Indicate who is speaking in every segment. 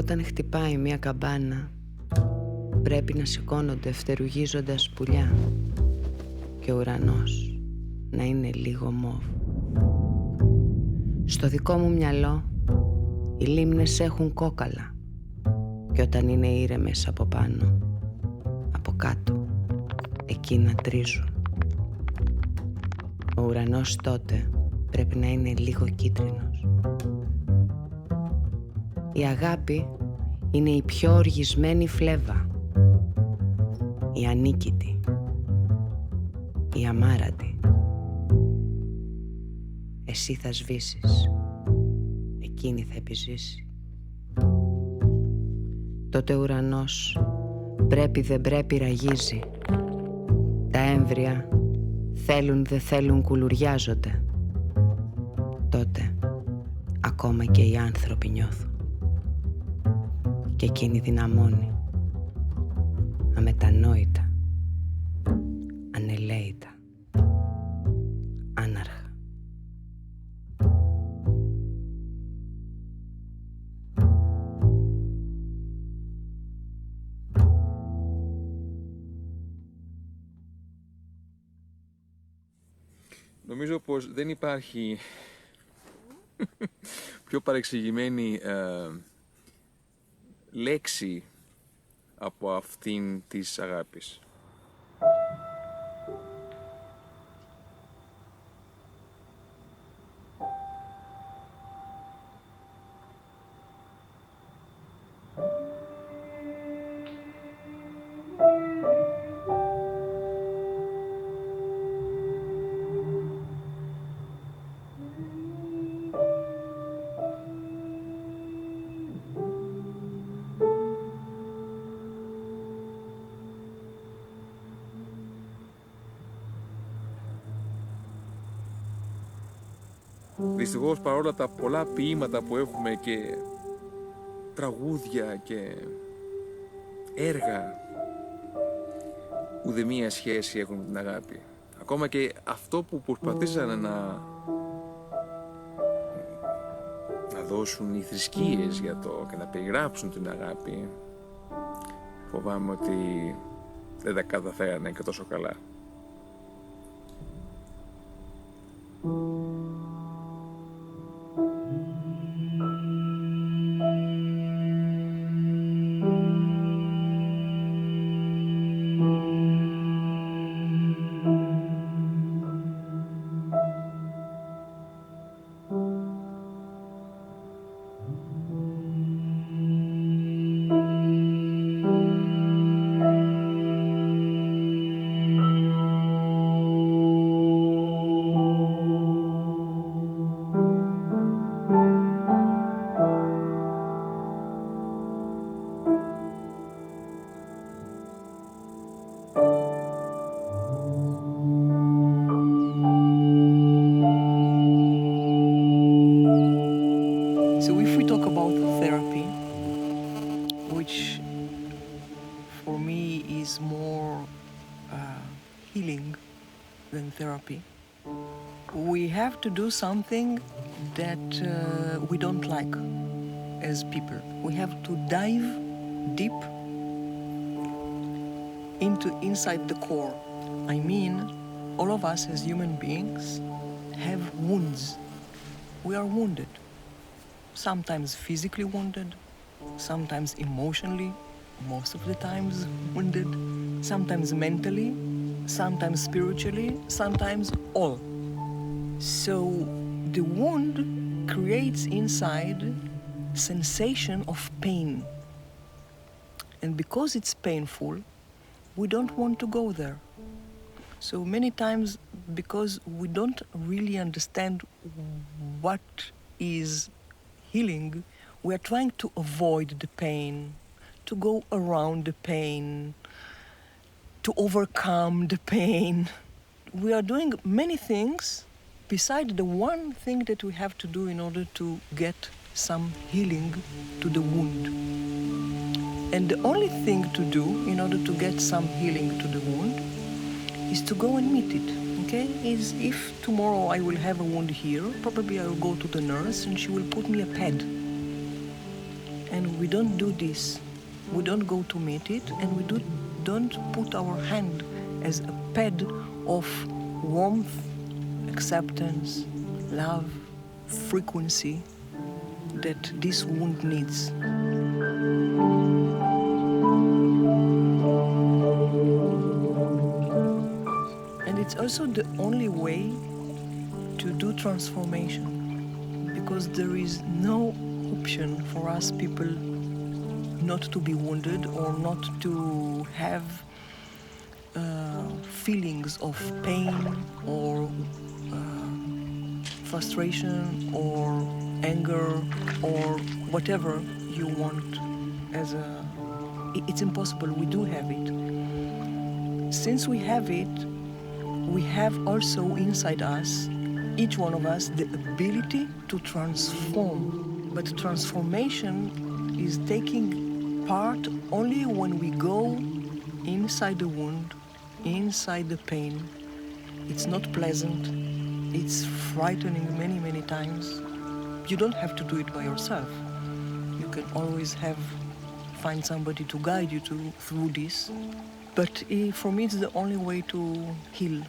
Speaker 1: Όταν χτυπάει μια καμπάνα, πρέπει να σηκώνονται φτερουγίζοντας πουλιά και ο ουρανός να είναι λίγο μοβ. Στο δικό μου μυαλό οι λίμνες έχουν κόκαλα και όταν είναι ήρεμες από πάνω, από κάτω, εκείνα τρίζουν. Ο ουρανός τότε πρέπει να είναι λίγο κίτρινος. Η αγάπη είναι η πιο οργισμένη φλέβα, η ανίκητη, η αμάρατη. Εσύ θα σβήσεις, εκείνη θα επιζήσει. Τότε ο ουρανός πρέπει δεν πρέπει ραγίζει. Τα έμβρια θέλουν δεν θέλουν κουλουριάζονται. Τότε ακόμα και οι άνθρωποι νιώθουν. Και εκείνη δυναμώνει, αμετανόητα, ανελαίητα, άναρχα.
Speaker 2: Νομίζω πως δεν υπάρχει πιο παρεξηγημένη λέξη από αυτήν της αγάπης. Δυστυχώς παρόλα τα πολλά ποίηματα που έχουμε και τραγούδια και έργα, ουδέμια σχέση έχουν με την αγάπη. Ακόμα και αυτό που προσπαθήσανε να δώσουν οι θρησκείες για το και να περιγράψουν την αγάπη, φοβάμαι ότι δεν τα καταφέρανε και τόσο καλά.
Speaker 3: To do something that we don't like as people. We have to dive deep inside the core. I mean, all of us as human beings have wounds. We are wounded. Sometimes physically wounded, sometimes emotionally, most of the times wounded, sometimes mentally, sometimes spiritually, sometimes all. So the wound creates inside sensation of pain. And because it's painful, we don't want to go there. So many times, because we don't really understand what is healing, we are trying to avoid the pain, to go around the pain, to overcome the pain. We are doing many things beside the one thing that we have to do in order to get some healing to the wound. And the only thing to do in order to get some healing to the wound is to go and meet it, okay? Is if tomorrow I will have a wound here, probably I will go to the nurse and she will put me a pad. And and we don't do this. We don't go to meet it, and we don't put our hand as a pad of warmth, acceptance, love, frequency that this wound needs. And it's also the only way to do transformation, because there is no option for us people not to be wounded or not to have feelings of pain or frustration or anger or whatever you want as a... It's impossible, we do have it. Since we have it, we have also inside us, each one of us, the ability to transform. But transformation is taking part only when we go inside the wound, inside the pain. It's not pleasant. It's frightening many, many times. You don't have to do it by yourself. You can always find somebody to guide you through this. But for me, it's the only way to heal,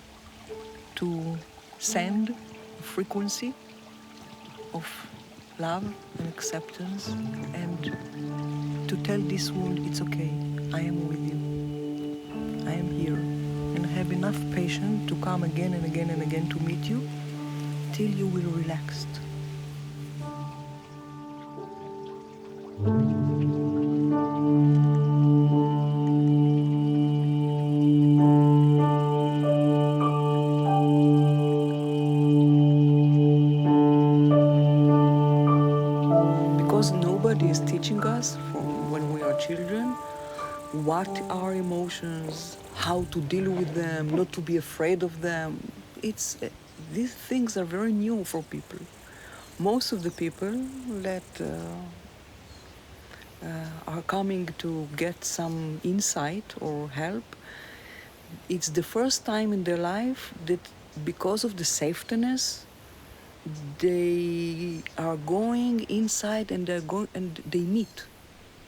Speaker 3: to send a frequency of love and acceptance, and to tell this wound, it's okay, I am with you, I am here, and have enough patience to come again and again and again to meet you till you will relax. Is teaching us from when we are children what are emotions, how to deal with them, not to be afraid of them. These things are very new for people. Most of the people that are coming to get some insight or help, it's the first time in their life that because of the safetyness, they are going inside and they meet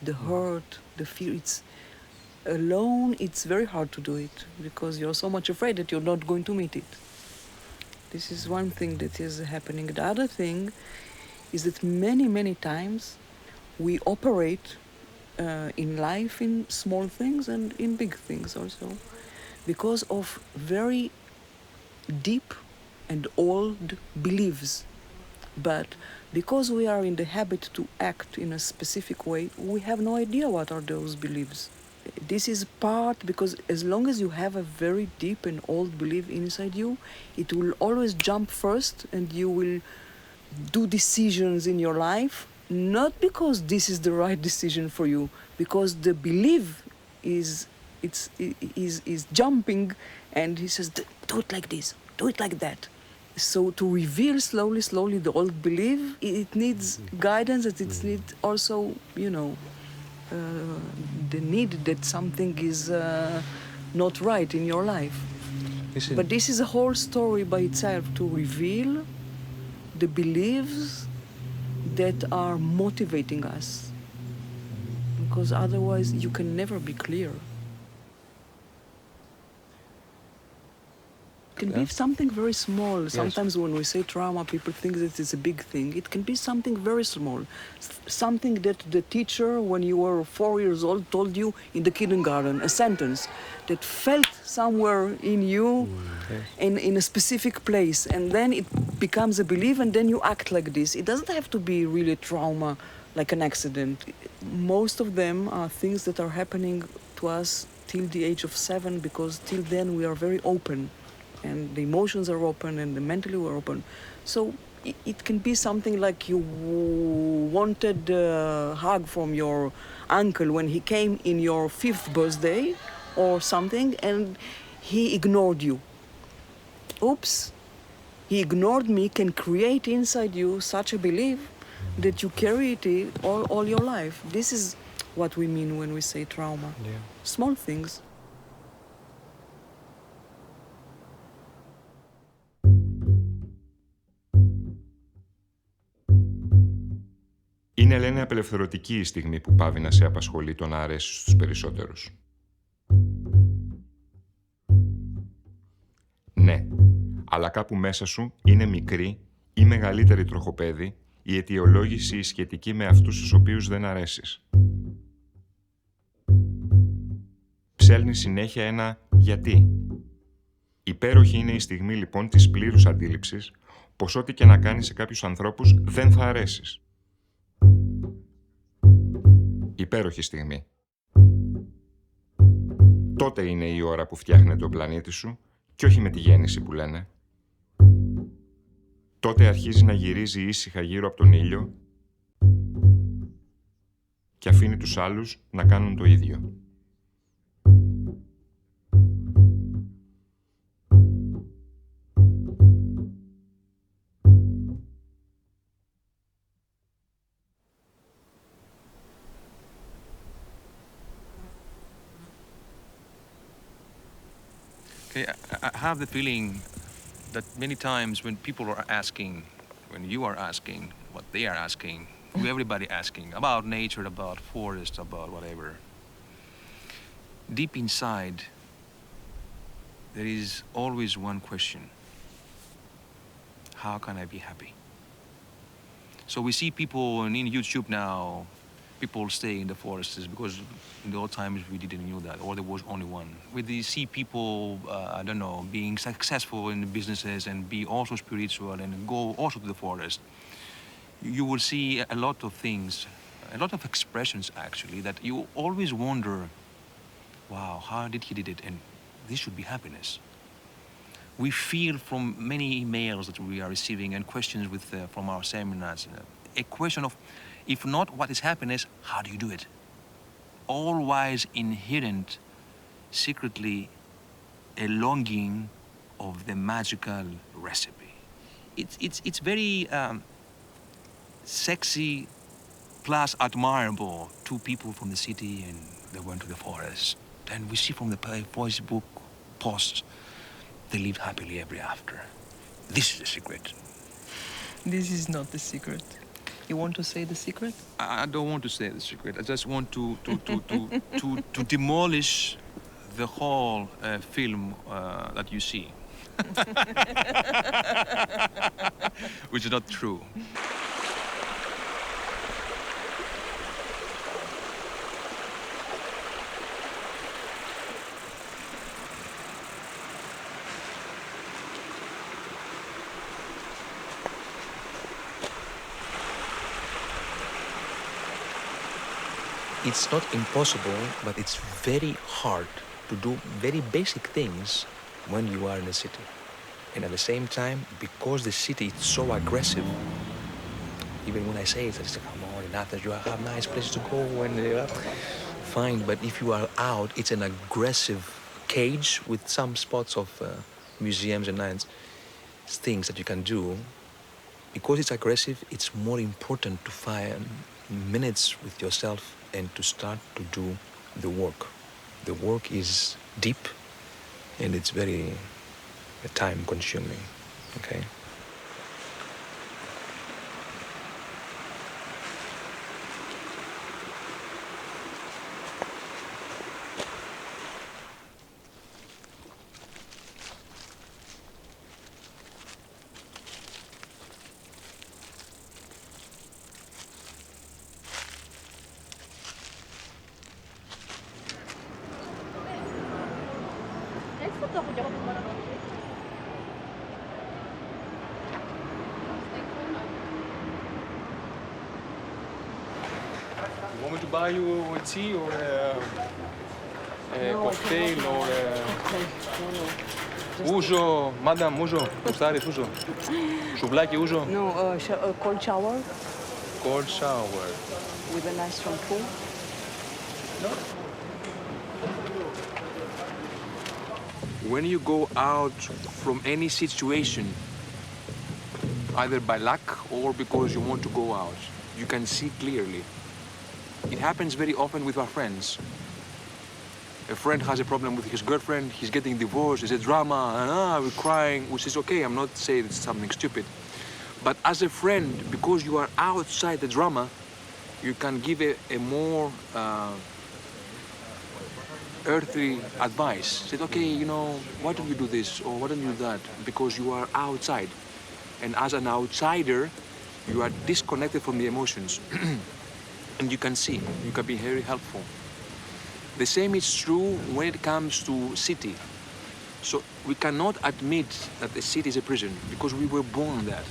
Speaker 3: the hurt, the fear. It's alone, it's very hard to do it because you're so much afraid that you're not going to meet it. This is one thing that is happening. The other thing is that many, many times we operate in life in small things and in big things also because of very deep and old beliefs. But because we are in the habit to act in a specific way, we have no idea what are those beliefs. This is part because as long as you have a very deep and old belief inside you, it will always jump first and you will do decisions in your life, not because this is the right decision for you, because the belief is jumping and he says, do it like this, do it like that. So to reveal slowly the old belief, it needs guidance, and it needs also, the need that something is not right in your life. But this is a whole story by itself, to reveal the beliefs that are motivating us. Because otherwise you can never be clear. It can be something very small. Yes. Sometimes when we say trauma, people think that it's a big thing. It can be something very small. Something that the teacher, when you were 4 years old, told you in the kindergarten, a sentence that felt somewhere in you, in a specific place. And then it becomes a belief, and then you act like this. It doesn't have to be really trauma, like an accident. Most of them are things that are happening to us till the age of 7, because till then we are very open. And the emotions are open and the mentally we're open. So it can be something like you wanted a hug from your uncle when he came in your 5th birthday or something, and he ignored you. Oops, he ignored me can create inside you such a belief that you carry it all your life. This is what we mean when we say trauma. Yeah. Small things.
Speaker 4: Είναι Είναι, λένε, απελευθερωτική η στιγμή που πάβει να σε απασχολεί το να αρέσει στους περισσότερους. Ναι, αλλά κάπου μέσα σου είναι μικρή ή μεγαλύτερη τροχοπέδη η αιτιολόγηση σχετική με αυτούς στους οποίους δεν αρέσεις. Ψέλνει συνέχεια ένα γιατί. Υπέροχη είναι η στιγμή λοιπόν της πλήρους αντίληψης πως ό,τι και να κάνεις σε κάποιους ανθρώπους δεν θα αρέσεις. Υπέροχη στιγμή. Τότε είναι η ώρα που φτιάχνεται ο πλανήτης σου και όχι με τη γέννηση που λένε. Τότε αρχίζει να γυρίζει ήσυχα γύρω από τον ήλιο και αφήνει τους άλλους να κάνουν το ίδιο.
Speaker 5: Okay, I have the feeling that many times when people are asking, when you are asking, what they are asking, everybody asking about nature, about forest, about whatever, deep inside, there is always one question. How can I be happy? So we see people in YouTube now, people stay in the forests because in the old times we didn't know that, or there was only one. We see people, I don't know, being successful in businesses and be also spiritual and go also to the forest. You will see a lot of things, a lot of expressions actually, that you always wonder, wow, how did he did it? And this should be happiness. We feel from many emails that we are receiving and questions from our seminars, a question of, if not what is happiness, how do you do it? Always inherent, secretly, a longing of the magical recipe. It's very sexy plus admirable. Two people from the city and they went to the forest. And we see from the Facebook posts, they lived happily ever after. This is the secret.
Speaker 3: This is not the secret. You want to say the secret?
Speaker 5: I don't want to say the secret. I just want to demolish the whole film that you see. Which is not true. It's not impossible, but it's very hard to do very basic things when you are in a city. And at the same time, because the city is so aggressive, even when I say it, it's like, come on, in Athens, you have nice places to go, and fine. But if you are out, it's an aggressive cage with some spots of museums and things that you can do. Because it's aggressive, it's more important to find minutes with yourself and to start to do the work. The work is deep and it's very time-consuming, okay? Want me to buy you a tea or a cocktail or ouzo, madam, ouzo, gustares ouzo? Souvlaki ouzo?
Speaker 6: No, cold shower
Speaker 5: Cold shower.
Speaker 6: with a nice shampoo.
Speaker 5: When you go out from any situation, either by luck or because you want to go out, you can see clearly. It happens very often with our friends. A friend has a problem with his girlfriend, he's getting divorced, there's a drama, and we're crying, which is okay, I'm not saying it's something stupid. But as a friend, because you are outside the drama, you can give a more earthly advice. Said, okay, you know, why don't you do this or why don't you do that? Because you are outside. And as an outsider, you are disconnected from the emotions. And you can see, you can be very helpful. The same is true when it comes to city. So we cannot admit that the city is a prison because we were born there.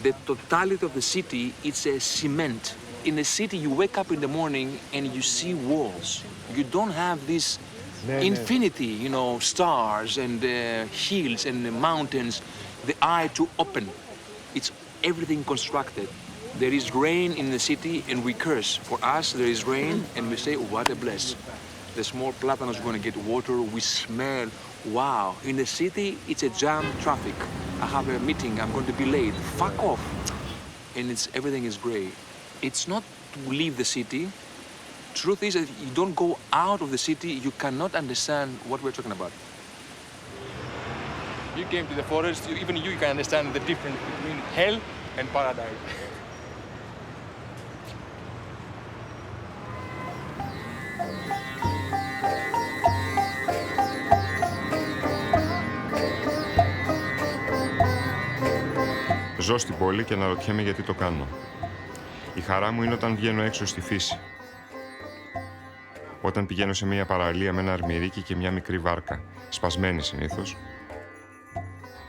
Speaker 5: The totality of the city, it's a cement. In the city, you wake up in the morning and you see walls. You don't have this infinity, you know, stars and hills and mountains, the eye to open. It's everything constructed. There is rain in the city and we curse. For us, there is rain and we say, what a bless. The small platanos are going to get water, we smell, wow. In the city, it's a jam traffic. I have a meeting, I'm going to be late. Fuck off. And everything is gray. It's not to leave the city. Truth is that if you don't go out of the city, you cannot understand what we're talking about. You came to the forest, even you can understand the difference between hell and paradise.
Speaker 4: Ζω στην πόλη και αναρωτιέμαι γιατί το κάνω. Η χαρά μου είναι όταν βγαίνω έξω στη φύση. Όταν πηγαίνω σε μια παραλία με ένα αρμυρίκι και μια μικρή βάρκα, σπασμένη συνήθως.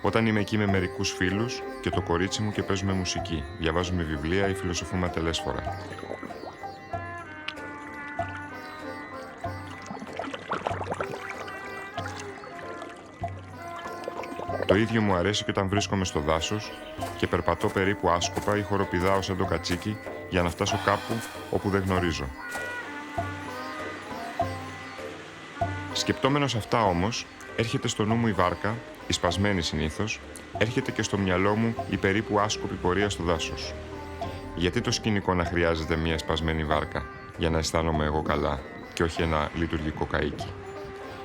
Speaker 4: Όταν είμαι εκεί με μερικούς φίλους και το κορίτσι μου και παίζουμε μουσική, διαβάζουμε βιβλία ή φιλοσοφούμε ατελέσφορα. Το ίδιο μου αρέσει και όταν βρίσκομαι στο δάσος και περπατώ περίπου άσκοπα ή χοροπηδάω σαν το κατσίκι για να φτάσω κάπου όπου δεν γνωρίζω. Σκεπτόμενος αυτά όμως, έρχεται στο νου μου η βάρκα, η σπασμένη συνήθως, έρχεται και στο μυαλό μου η περίπου άσκοπη πορεία στο δάσος. Γιατί το σκηνικό να χρειάζεται μια σπασμένη βάρκα για να αισθάνομαι εγώ καλά και όχι ένα λειτουργικό καΐκι?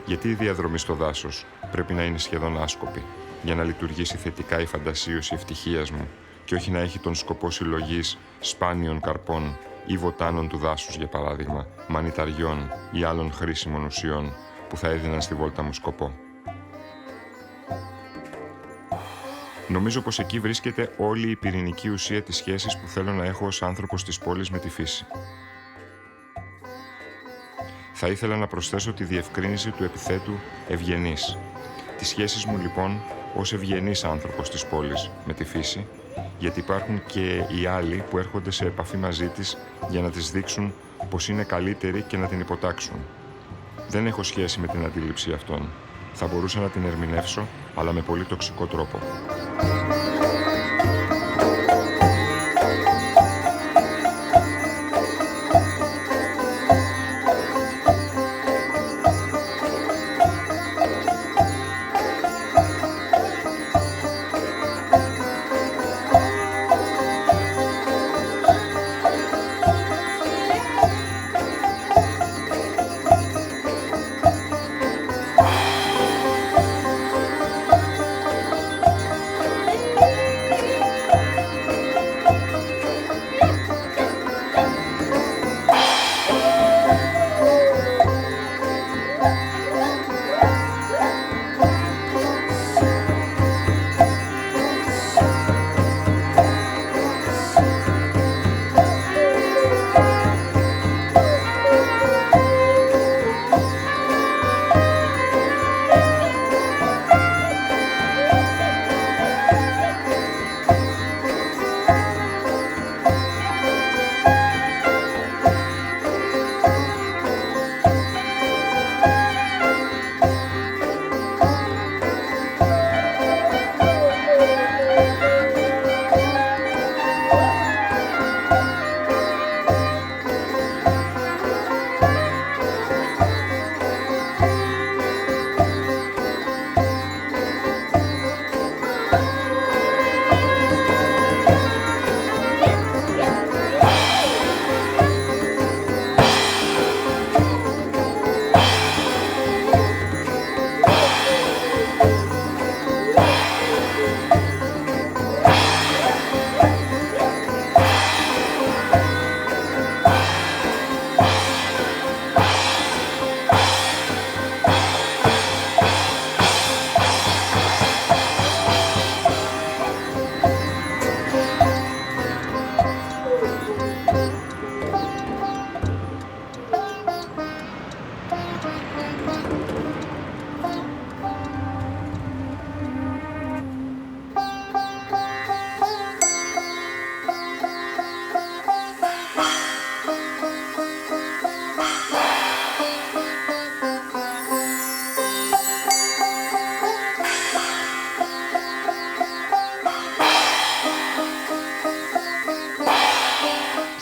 Speaker 4: Γιατί η διαδρομή στο δάσος πρέπει να είναι σχεδόν άσκοπη για να λειτουργήσει θετικά η φαντασίωση ευτυχίας μου και όχι να έχει τον σκοπό συλλογής σπάνιων καρπών ή βοτάνων του δάσους, για παράδειγμα, μανιταριών ή άλλων χρήσιμων ουσιών που θα έδιναν στη βόλτα μου σκοπό. Νομίζω πως εκεί βρίσκεται όλη η πυρηνική ουσία της σχέσης που θέλω να έχω ως άνθρωπος της πόλης με τη φύση. Θα ήθελα να προσθέσω τη διευκρίνηση του επιθέτου ευγενής. Τις σχέσεις μου λοιπόν ως ευγενής άνθρωπος της πόλης με τη φύση, γιατί υπάρχουν και οι άλλοι που έρχονται σε επαφή μαζί της για να της δείξουν πως είναι καλύτερη και να την υποτάξουν. Δεν έχω σχέση με την αντίληψη αυτών. Θα μπορούσα να την ερμηνεύσω, αλλά με πολύ τοξικό τρόπο.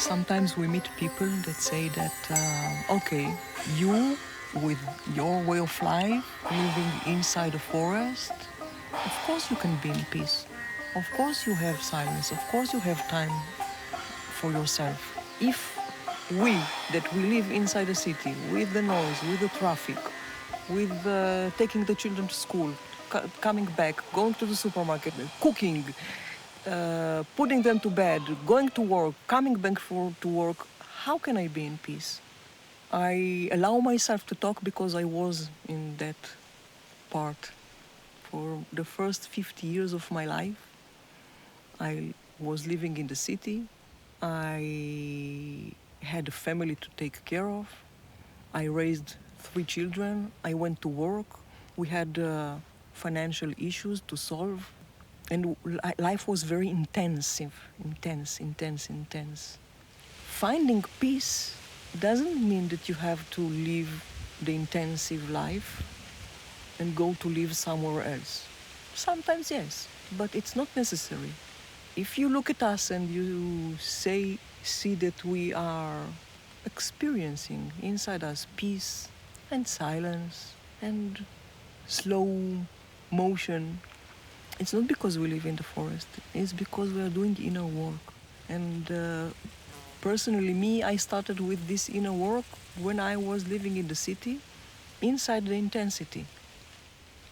Speaker 3: Sometimes we meet people that say that, okay, you with your way of life, living inside a forest, of course you can be in peace. Of course you have silence. Of course you have time for yourself. If we, that we live inside a city, with the noise, with the traffic, with taking the children to school, coming back, going to the supermarket, cooking, putting them to bed, going to work, coming back to work, how can I be in peace? I allow myself to talk because I was in that part. For the first 50 years of my life, I was living in the city. I had a family to take care of. I raised 3 children. I went to work. We had financial issues to solve. And life was very intensive, intense. Finding peace doesn't mean that you have to live the intensive life and go to live somewhere else. Sometimes yes, but it's not necessary. If you look at us and you see that we are experiencing inside us peace and silence and slow motion, it's not because we live in the forest. It's because we are doing inner work. And personally, I started with this inner work when I was living in the city, inside the intensity.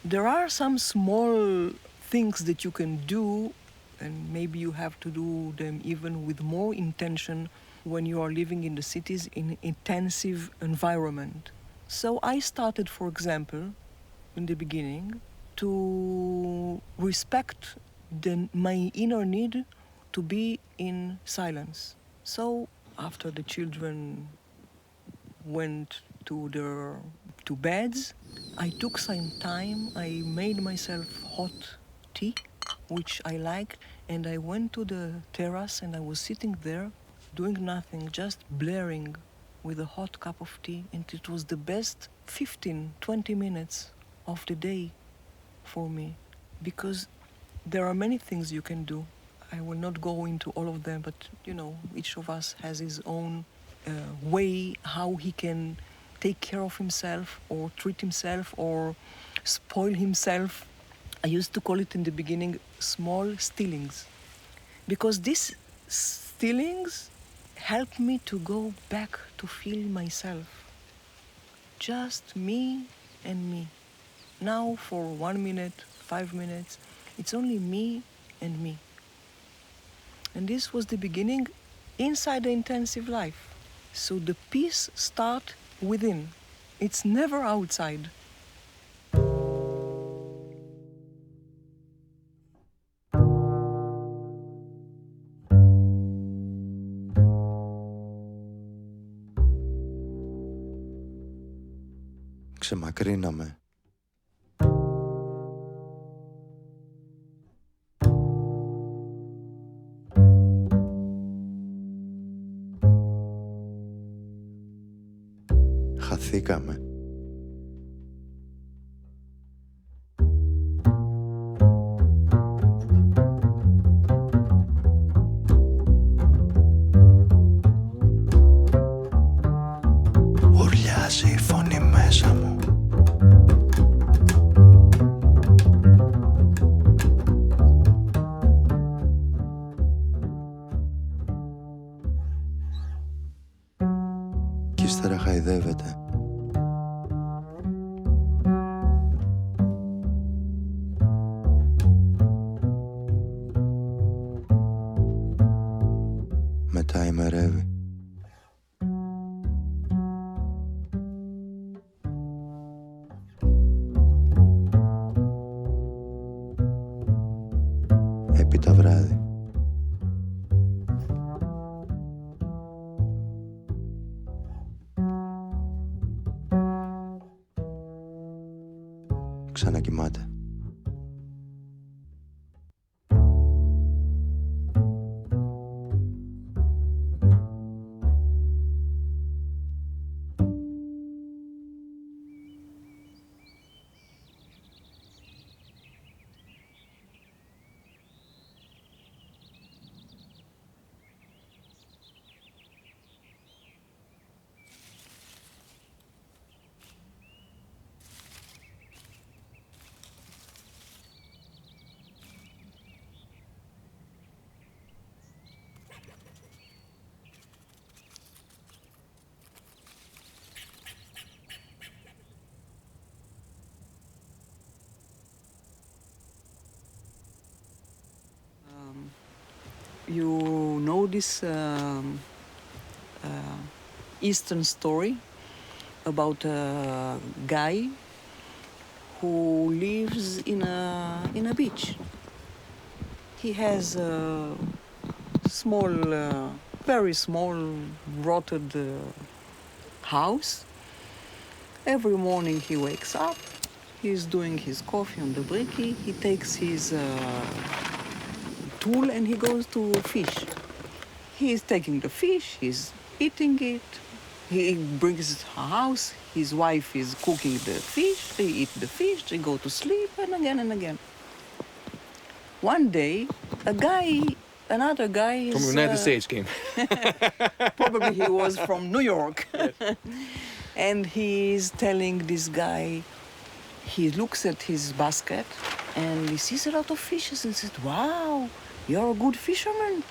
Speaker 3: There are some small things that you can do, and maybe you have to do them even with more intention when you are living in the cities in intensive environment. So I started, for example, in the beginning, to respect my inner need to be in silence. So after the children went to beds, I took some time, I made myself hot tea, which I liked, and I went to the terrace and I was sitting there doing nothing, just blaring with a hot cup of tea, and it was the best 15-20 minutes of the day for me, because there are many things you can do. I will not go into all of them, but each of us has his own way how he can take care of himself or treat himself or spoil himself. I used to call it in the beginning small stealings, because these stealings help me to go back to feel myself. Just me and me. Now for 1 minute, 5 minutes, it's only me and me. And this was the beginning inside the intensive life. So the peace starts within. It's never outside.
Speaker 7: Ξεμακρύναμε. Χαθήκαμε. Ουρλιάζει η φωνή μέσα μου. Κι ύστερα χαϊδεύεται. Μετά ημερεύει. Έπειτα βράδυ. Ξανακοιμάται.
Speaker 3: you know this Eastern story about a guy who lives in a beach. He has a small, very small, rotted house. Every morning he wakes up, he's doing his coffee on the bricky, he takes his tool and he goes to fish. He's taking the fish, he's eating it, he brings it to the house, his wife is cooking the fish, they eat the fish, they go to sleep, and again and again. One day, another guy
Speaker 2: From the United States came.
Speaker 3: probably he was from New York. And he's telling this guy, he looks at his basket and he sees a lot of fishes and says, wow, you're a good fisherman.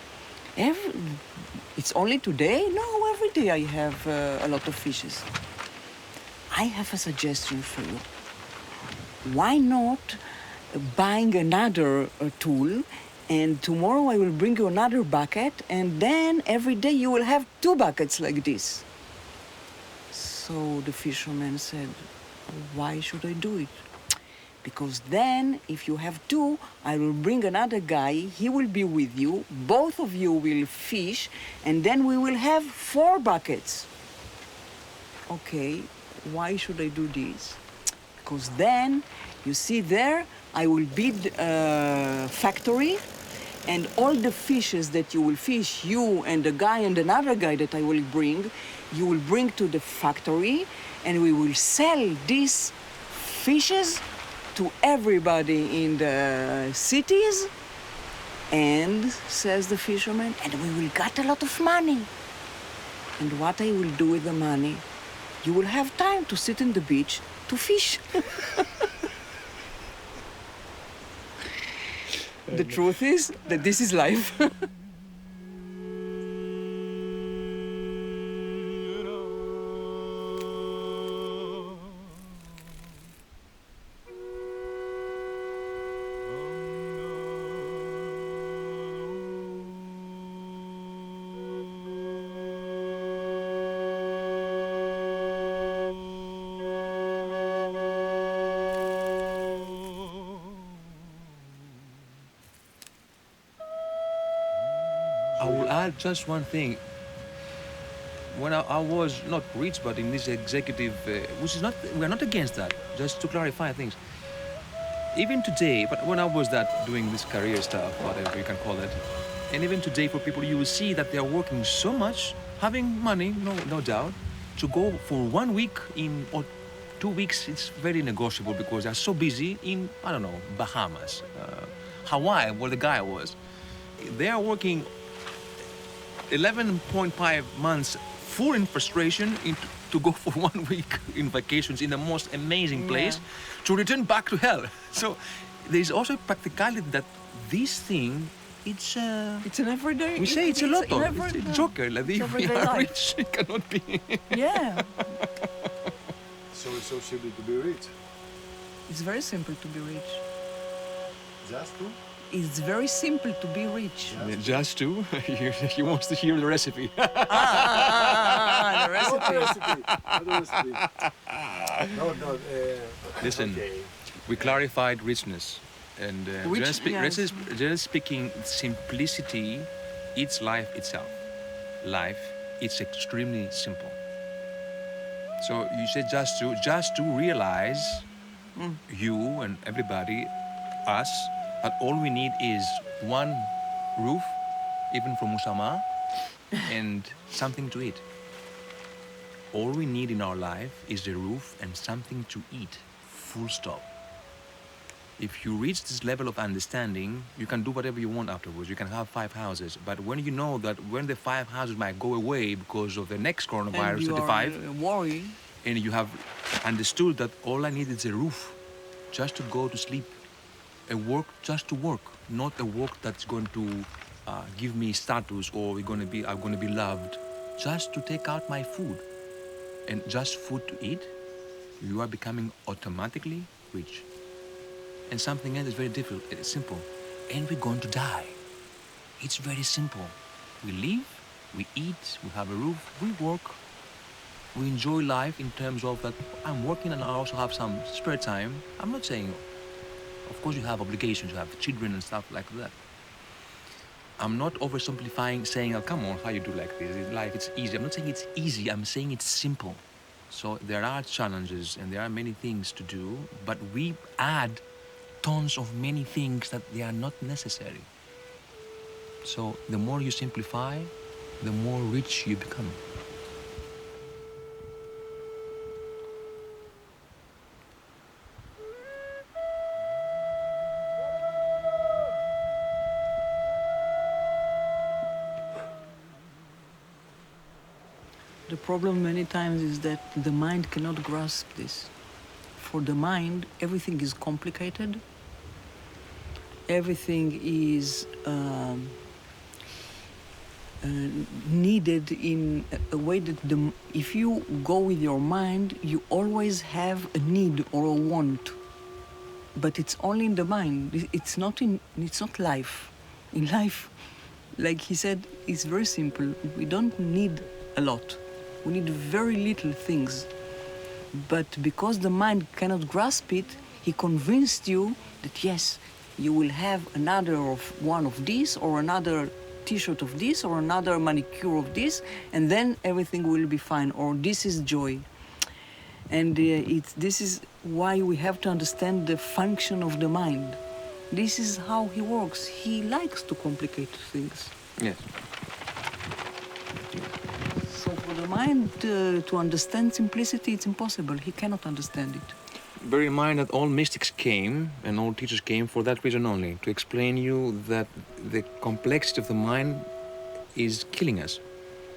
Speaker 3: It's only today? No, every day I have a lot of fishes. I have a suggestion for you. Why not buying another tool, and tomorrow I will bring you another bucket, and then every day you will have 2 buckets like this. So the fisherman said, why should I do it? Because then, if you have 2, I will bring another guy, he will be with you, both of you will fish, and then we will have 4 buckets. Okay, why should I do this? Because then, you see there, I will build a factory, and all the fishes that you will fish, you and the guy and another guy that I will bring, you will bring to the factory, and we will sell these fishes to everybody in the cities. And, says the fisherman, and we will get a lot of money. And what I will do with the money, you will have time to sit in the beach to fish. The truth is that this is life.
Speaker 5: I will add just one thing. When I was not rich, but in this executive, which is not, we're not against that, just to clarify things. Even today, but when I was doing this career stuff, whatever you can call it, and even today for people, you will see that they are working so much, having money, no doubt, to go for 1 week or 2 weeks, it's very negotiable because they're so busy in, I don't know, Bahamas, Hawaii, where the guy was. They are working 11.5 months full in frustration to go for 1 week in vacations in the most amazing place, to return back to hell. So there's also practicality that this thing, it's
Speaker 3: an everyday.
Speaker 5: We say it's a lotto. It's a joker. Like if we are
Speaker 3: life.
Speaker 5: rich, it cannot be.
Speaker 3: Yeah.
Speaker 8: So it's so simple to be rich.
Speaker 3: It's very simple to be rich.
Speaker 8: Just to?
Speaker 3: It's very simple to be rich.
Speaker 5: Just to. He wants to hear the recipe.
Speaker 3: The recipe.
Speaker 8: Not the recipe. No.
Speaker 5: Listen,
Speaker 8: Okay.
Speaker 5: we clarified richness. And generally speaking, simplicity eats life itself. Life, it's extremely simple. So you said just to realize you and everybody, us, that all we need is one roof, even from Musama, and something to eat. All we need in our life is the roof and something to eat, full stop. If you reach this level of understanding, you can do whatever you want afterwards. You can have 5 houses. But when you know that when the 5 houses might go away because of the next coronavirus,
Speaker 3: and
Speaker 5: 35,
Speaker 3: worry.
Speaker 5: and you have understood that all I need is a roof, just to go to sleep, a work just to work, not a work that's going to give me status or I'm going to be loved, just to take out my food, and just food to eat, you are becoming automatically rich. And something else is very difficult, it's simple, and we're going to die. It's very simple. We live, we eat, we have a roof, we work, we enjoy life in terms of that I'm working and I also have some spare time. I'm not saying, of course you have obligations, you have children and stuff like that. I'm not oversimplifying, saying, oh, come on, how you do like this? Life, it's easy. I'm not saying it's easy, I'm saying it's simple. So there are challenges and there are many things to do, but we add tons of many things that they are not necessary. So the more you simplify, the more rich you become.
Speaker 3: The problem many times is that the mind cannot grasp this. For the mind, everything is complicated. Everything is needed in a way that if you go with your mind, you always have a need or a want. But it's only in the mind. It's not life. In life, like he said, it's very simple. We don't need a lot. We need very little things. But because the mind cannot grasp it, he convinced you that yes, you will have another of one of this, or another t-shirt of this, or another manicure of this, and then everything will be fine, or this is joy. And this is why we have to understand the function of the mind. This is how he works. He likes to complicate things.
Speaker 5: Yes.
Speaker 3: So for the mind to understand simplicity, it's impossible. He cannot understand it.
Speaker 5: Bear in mind that all mystics came and all teachers came for that reason only, to explain you that the complexity of the mind is killing us.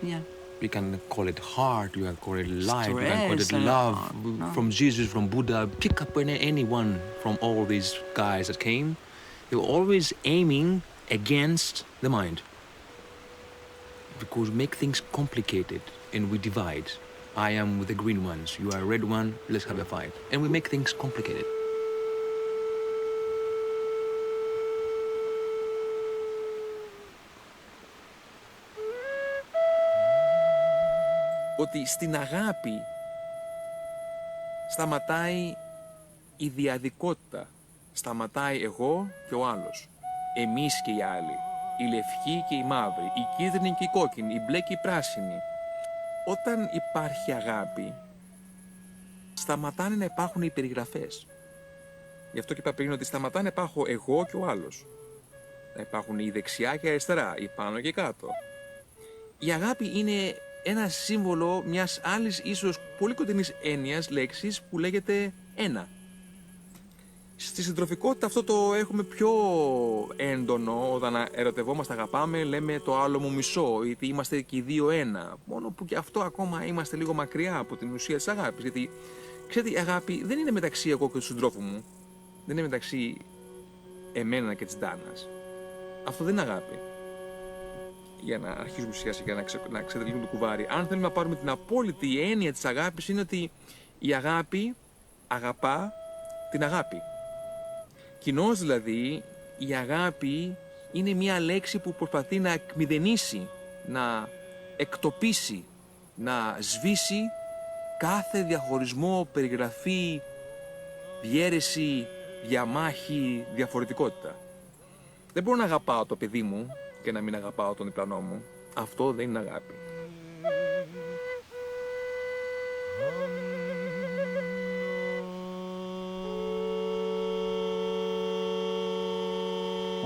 Speaker 3: Yeah.
Speaker 5: We can call it heart, we can call it life, we can call it
Speaker 3: Stress,
Speaker 5: love.
Speaker 3: no.
Speaker 5: From Jesus, from Buddha, pick up anyone from all these guys that came. They were always aiming against the mind. Because we make things complicated and we divide. I am with the green ones, you are a red one, let's have a fight. And we make things complicated.
Speaker 2: Ότι στην αγάπη σταματάει η διαδικότητα. Σταματάει εγώ και ο άλλος. Εμείς και οι άλλοι. Η λευκή και η μαύρη. Η κίτρινη και η κόκκινη. Η μπλε και η πράσινη. Όταν υπάρχει αγάπη, σταματάνε να υπάρχουν οι περιγραφές. Γι' αυτό και είπα πριν ότι σταματάνε να υπάρχω εγώ και ο άλλος. Να υπάρχουν η δεξιά και η αριστερά, η πάνω και κάτω. Η αγάπη είναι ένα σύμβολο μιας άλλης ίσως πολύ κοντινής έννοιας, λέξης, που λέγεται ένα. Στη συντροφικότητα αυτό το έχουμε πιο έντονο, όταν ερωτευόμαστε, αγαπάμε, λέμε το άλλο μου μισό, γιατί είμαστε και οι δύο ένα. Μόνο που και αυτό ακόμα είμαστε λίγο μακριά από την ουσία της αγάπης. Γιατί, ξέρετε, η αγάπη δεν είναι μεταξύ εγώ και του συντρόφου μου. Δεν είναι μεταξύ εμένα και της Ντάνας. Αυτό δεν είναι αγάπη. Για να αρχίσουμε σιγά σιγά να ξετυλίγουμε το κουβάρι. Αν θέλουμε να πάρουμε την απόλυτη έννοια της αγάπης, είναι ότι η αγάπη αγαπά την αγάπη. Κοινώς δηλαδή, η αγάπη είναι μια λέξη που προσπαθεί να εκμηδενήσει, να εκτοπίσει, να σβήσει κάθε διαχωρισμό, περιγραφή, διαίρεση, διαμάχη, διαφορετικότητα. Δεν μπορώ να αγαπάω το παιδί μου και να μην αγαπάω τον διπλανό μου. Αυτό δεν είναι αγάπη.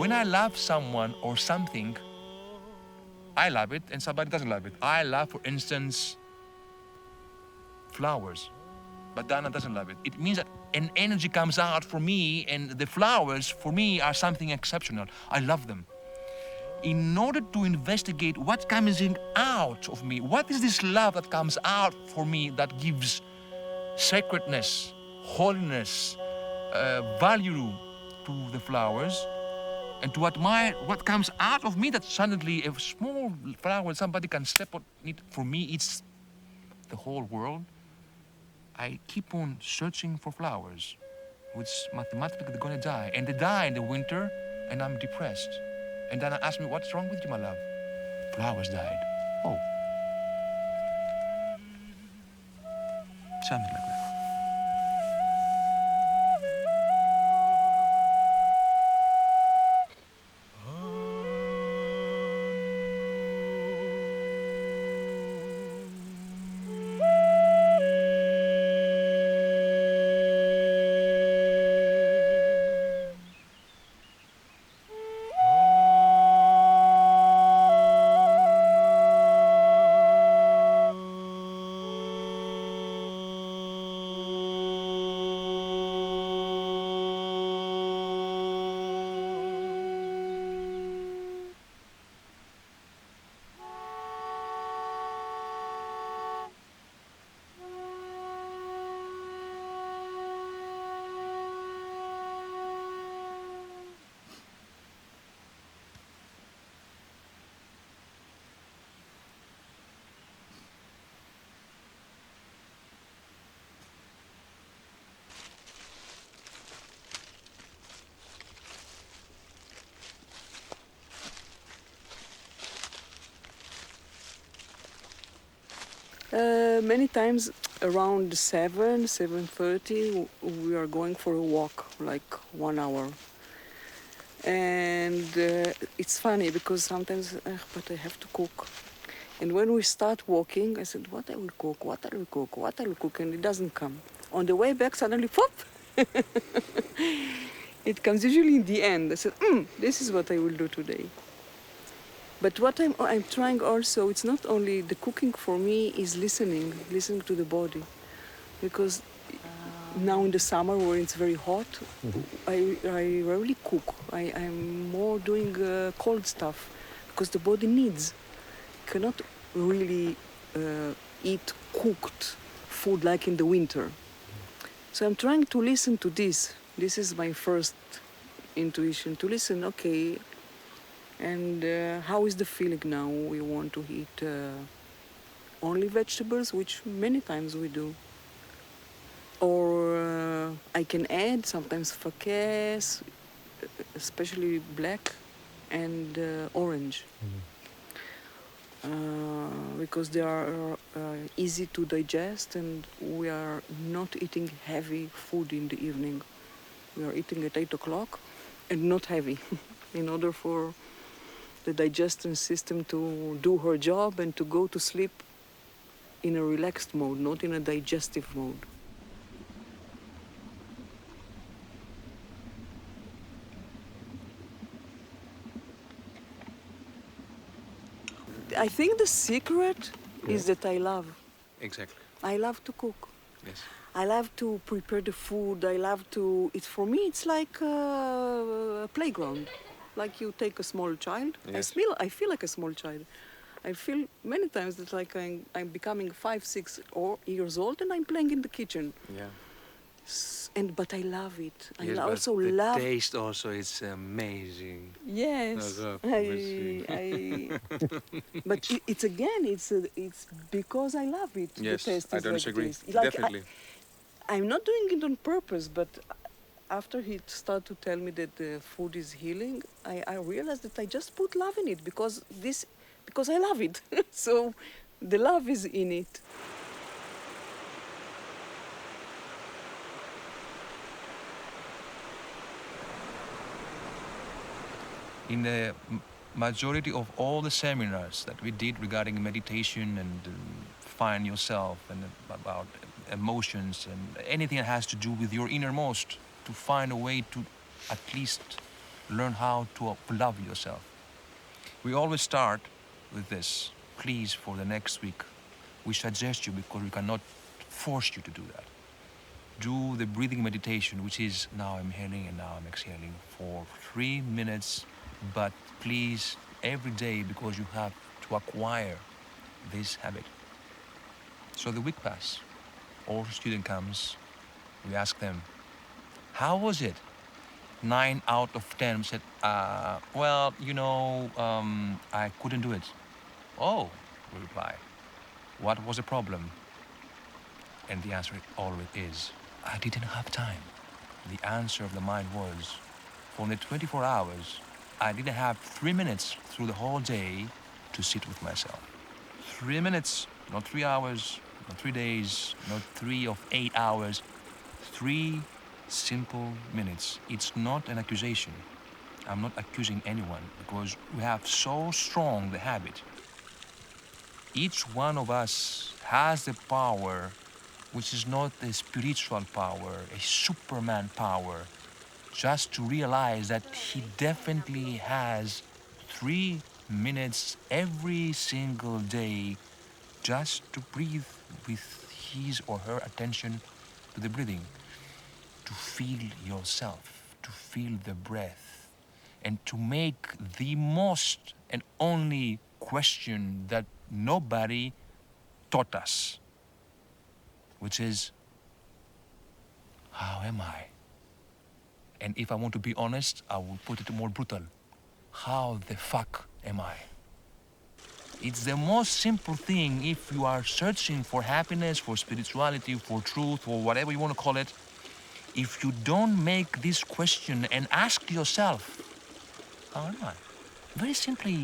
Speaker 5: When I love someone or something, I love it and somebody doesn't love it. I love, for instance, flowers, but Dana doesn't love it. It means that an energy comes out for me, and the flowers for me are something exceptional. I love them. In order to investigate what comes out of me, what is this love that comes out for me that gives sacredness, holiness, value to the flowers, and to admire what comes out of me, that suddenly a small flower somebody can step on it, for me it's the whole world. I keep on searching for flowers, which mathematically they're gonna die, and they die in the winter, and I'm depressed. And Dana asked me, what's wrong with you, my love? Flowers died. Oh. Something like that.
Speaker 6: Many times around 7:30 we are going for a walk, like 1 hour. And it's funny because sometimes, but I have to cook. And when we start walking, I said, what I will cook, what I will cook, what I will cook, and it doesn't come. On the way back, suddenly, pop! It comes usually in the end. I said, this is what I will do today. But what I'm trying also, it's not only the cooking for me is listening to the body. Because now in the summer where it's very hot, I rarely cook. I'm more doing cold stuff because the body needs. Cannot really eat cooked food like in the winter. So I'm trying to listen to this. This is my first intuition, to listen, okay, and how is the feeling now? We want to eat only vegetables, which many times we do. Or I can add sometimes focaccia, especially black and orange. Because they are easy to digest and we are not eating heavy food in the evening. We are eating at 8 o'clock and not heavy in order for the digestion system to do her job and to go to sleep in a relaxed mode, not in a digestive mode. I think the secret is that I love.
Speaker 5: Exactly.
Speaker 6: I love to cook.
Speaker 5: Yes.
Speaker 6: I love to prepare the food. I love to. It's for me. It's like a playground. Like you take a small child.
Speaker 5: Yes.
Speaker 6: I feel like a small child. I feel many times that like I'm becoming 5, 6 years old and I'm playing in the kitchen.
Speaker 5: Yeah.
Speaker 6: But I love it.
Speaker 5: Yes,
Speaker 6: I also
Speaker 5: but the
Speaker 6: love.
Speaker 5: taste also is amazing.
Speaker 6: Yes. But it's because I love it.
Speaker 5: Yes,
Speaker 6: the taste
Speaker 5: I
Speaker 6: is
Speaker 5: don't
Speaker 6: like
Speaker 5: disagree.
Speaker 6: this. Like
Speaker 5: Definitely.
Speaker 6: I'm not doing it on purpose, but after he started to tell me that the food is healing, I realized that I just put love in it because I love it. So the love is in it.
Speaker 5: In the majority of all the seminars that we did regarding meditation and find yourself and about emotions and anything that has to do with your innermost, to find a way to at least learn how to love yourself. We always start with this. Please, for the next week, we suggest you, because we cannot force you to do that. Do the breathing meditation, which is now I'm inhaling and now I'm exhaling for 3 minutes, but please every day, because you have to acquire this habit. So the week passes. All student comes, we ask them, how was it? 9 out of 10 said, well, I couldn't do it. Oh, we reply, what was the problem? And the answer always is, I didn't have time. The answer of the mind was, for the 24 hours, I didn't have 3 minutes through the whole day to sit with myself. 3 minutes, not 3 hours, not 3 days, not 3 of 8 hours. 3 simple minutes. It's not an accusation. I'm not accusing anyone because we have so strong the habit. Each one of us has the power, which is not a spiritual power, a Superman power, just to realize that he definitely has 3 minutes every single day just to breathe with his or her attention to the breathing, to feel yourself, to feel the breath, and to make the most and only question that nobody taught us, which is, how am I? And if I want to be honest, I will put it more brutal. How the fuck am I? It's the most simple thing if you are searching for happiness, for spirituality, for truth, or whatever you want to call it. If you don't make this question and ask yourself, how am I? Very simply,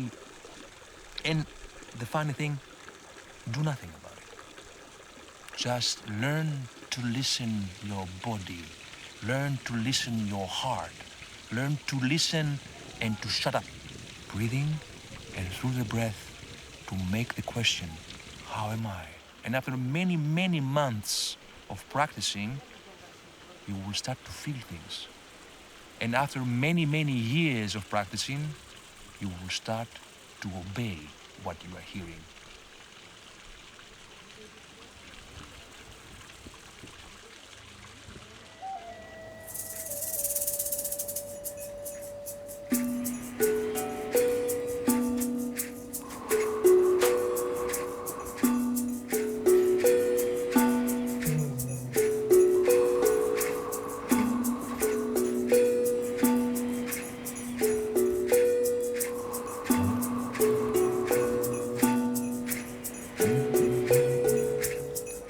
Speaker 5: and the funny thing, do nothing about it. Just learn to listen your body. Learn to listen your heart. Learn to listen and to shut up. Breathing and through the breath to make the question, how am I? And after many, many months of practicing, you will start to feel things. And after many, many years of practicing, you will start to obey what you are hearing.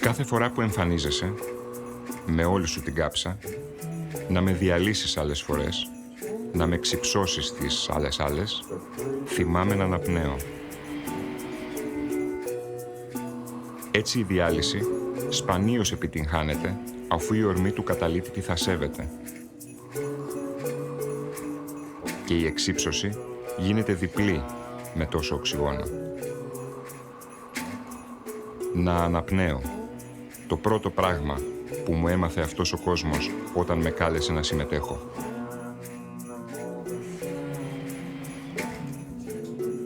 Speaker 4: Κάθε φορά που εμφανίζεσαι, με όλη σου την κάψα, να με διαλύσεις άλλες φορές, να με ξυψώσεις τις άλλες, θυμάμαι να αναπνέω. Έτσι η διάλυση σπανίως επιτυγχάνεται, αφού η ορμή του καταλήτη τη θα σέβεται. Και η εξύψωση γίνεται διπλή με τόσο οξυγόνο. Να αναπνέω. Το πρώτο πράγμα που μου έμαθε αυτός ο κόσμος όταν με κάλεσε να συμμετέχω.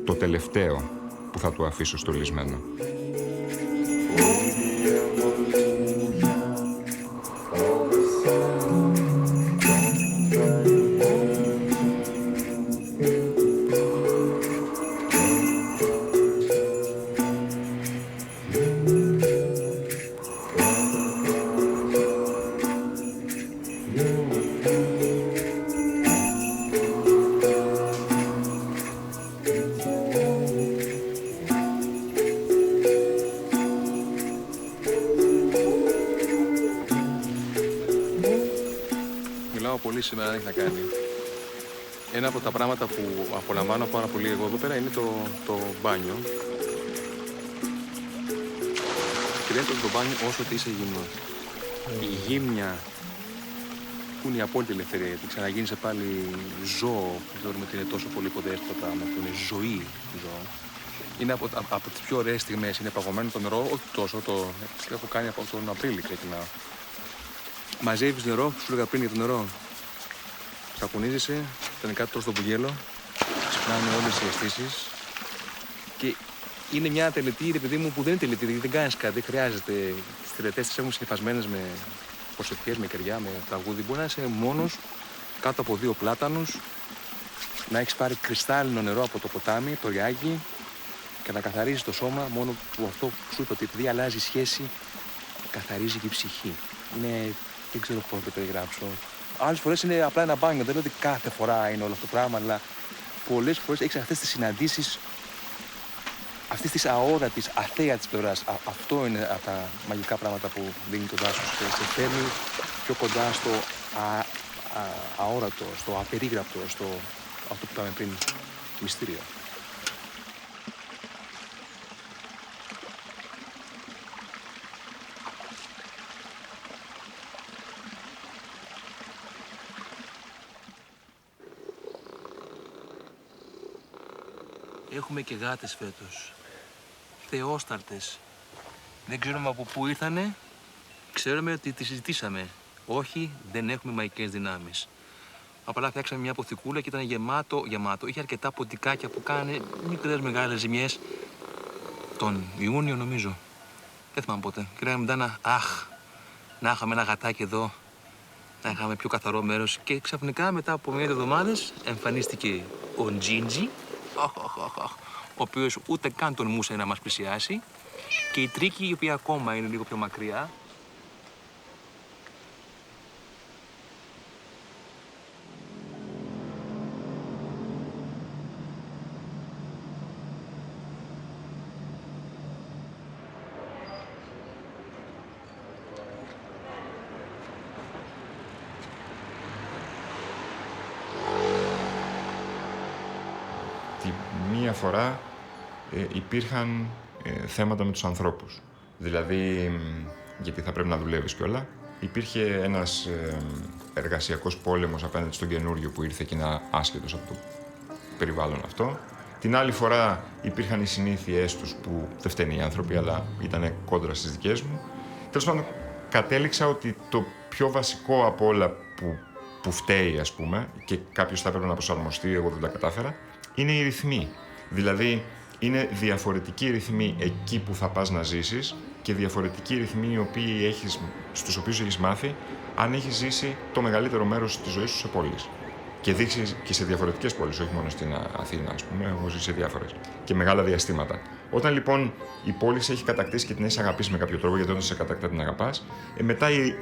Speaker 4: Το τελευταίο που θα του αφήσω στολισμένο.
Speaker 5: Σήμερα δεν έχει να κάνει. Ένα από τα πράγματα που απολαμβάνω πάρα πολύ εγώ εδώ πέρα είναι το μπάνιο. Και δεν το μπάνιο όσο ότι είσαι γυμνός. Η γύμνια που είναι η απόλυτη ελευθερία, γιατί ξαναγίνεσαι πάλι ζώο, που θεωρούμε ότι είναι τόσο πολύ κοντέσποτα με το είναι ζωή ζώο. Είναι από τις πιο ωραίες στιγμές, είναι παγωμένο το νερό, όχι τόσο, το έχω κάνει από τον Απρίλη ξεκινάω. Μαζεύεις νερό, σου έλεγα πριν για το νερό. Σακουνίζεσαι, τελικά τρως το μπουγέλο, ξυπνάνε όλες οι αισθήσεις και είναι μια τελετή, ρε παιδί μου, που δεν είναι τελετή, δεν κάνεις κάτι, δεν χρειάζεται. Τις τελετές τις έχουμε συνυφασμένες με προσευχές, με κεριά, με τραγούδι. Μπορεί να είσαι μόνος, κάτω από 2 πλάτανους, να έχεις πάρει κρυστάλλινο νερό από το ποτάμι, το ριάκι και να καθαρίζεις το σώμα, μόνο που αυτό που σου είπα, ότι επειδή αλλάζει η σχέση, καθαρίζει και η ψυχή. Είναι, δεν ξέρω πώς να το περιγράψω. Άλλες φορές είναι απλά ένα μπάνιο. Δεν λέω ότι κάθε φορά είναι όλο αυτό το πράγμα, αλλά πολλές φορές έχεις αυτές τις συναντήσεις, αυτής της αόρατης, αθέατης πλευράς. Αυτό είναι από τα μαγικά πράγματα που δίνει το δάσος. Σε φέρνει πιο κοντά στο αόρατο, στο απερίγραπτο, στο αυτό που είπαμε πριν, μυστήριο. Έχουμε και γάτες φέτος. Θεόσταρτες. Δεν ξέρουμε από πού ήρθανε. Ξέρουμε ότι τις συζητήσαμε. Όχι, δεν έχουμε μαϊκές δυνάμεις. Απλά φτιάξαμε μια αποθηκούλα και ήταν γεμάτο. Είχε αρκετά ποτικάκια που κάνανε μικρές μεγάλες ζημιές. Τον Ιούνιο νομίζω. Δεν θυμάμαι πότε. Και λέγαμε μετά να είχαμε ένα γατάκι εδώ. Να είχαμε πιο καθαρό μέρος. Και ξαφνικά μετά από μια εβδομάδες εμφανίστηκε ο Τζίντζι. Ο οποίος ούτε καν τολμούσε να μας πλησιάσει. Και η Τρίκη, η οποία ακόμα είναι λίγο πιο μακριά.
Speaker 4: Μία φορά υπήρχαν θέματα με τους ανθρώπους. Δηλαδή, γιατί θα πρέπει να δουλεύεις κιόλα, υπήρχε ένας εργασιακός πόλεμος απέναντι στον καινούριο που ήρθε και είναι άσχετος από το περιβάλλον αυτό. Την άλλη φορά υπήρχαν οι συνήθειές τους που δεν φταίνε οι άνθρωποι, αλλά ήταν κόντρα στις δικές μου. Τέλος πάντων, κατέληξα ότι το πιο βασικό από όλα που φταίει, ας πούμε, και κάποιος θα έπρεπε να προσαρμοστεί, εγώ δεν τα κατάφερα, είναι οι ρυθμοί. Δηλαδή, είναι διαφορετικοί ρυθμοί εκεί που θα πας να ζήσεις και διαφορετικοί ρυθμοί στους οποίους έχεις μάθει αν έχεις ζήσει το μεγαλύτερο μέρος της ζωής σου σε πόλεις. Και δείξεις και σε διαφορετικές πόλεις, όχι μόνο στην Αθήνα, ας πούμε, έχω ζήσει σε διάφορες και μεγάλα διαστήματα. Όταν λοιπόν η πόλη σε έχει κατακτήσει και την έχεις αγαπήσει με κάποιο τρόπο, γιατί όταν σε κατακτά την αγαπάς, μετά οι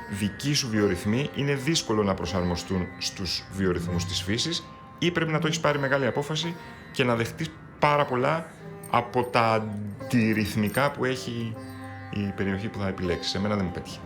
Speaker 4: δικοί σου βιορυθμοί είναι δύσκολο να προσαρμοστούν στους βιορυθμούς της φύσης ή πρέπει να το έχεις πάρει μεγάλη απόφαση και να δεχτείς πάρα πολλά από τα αντιρυθμικά που έχει η περιοχή που θα επιλέξεις. Εμένα δεν μου πέτυχε.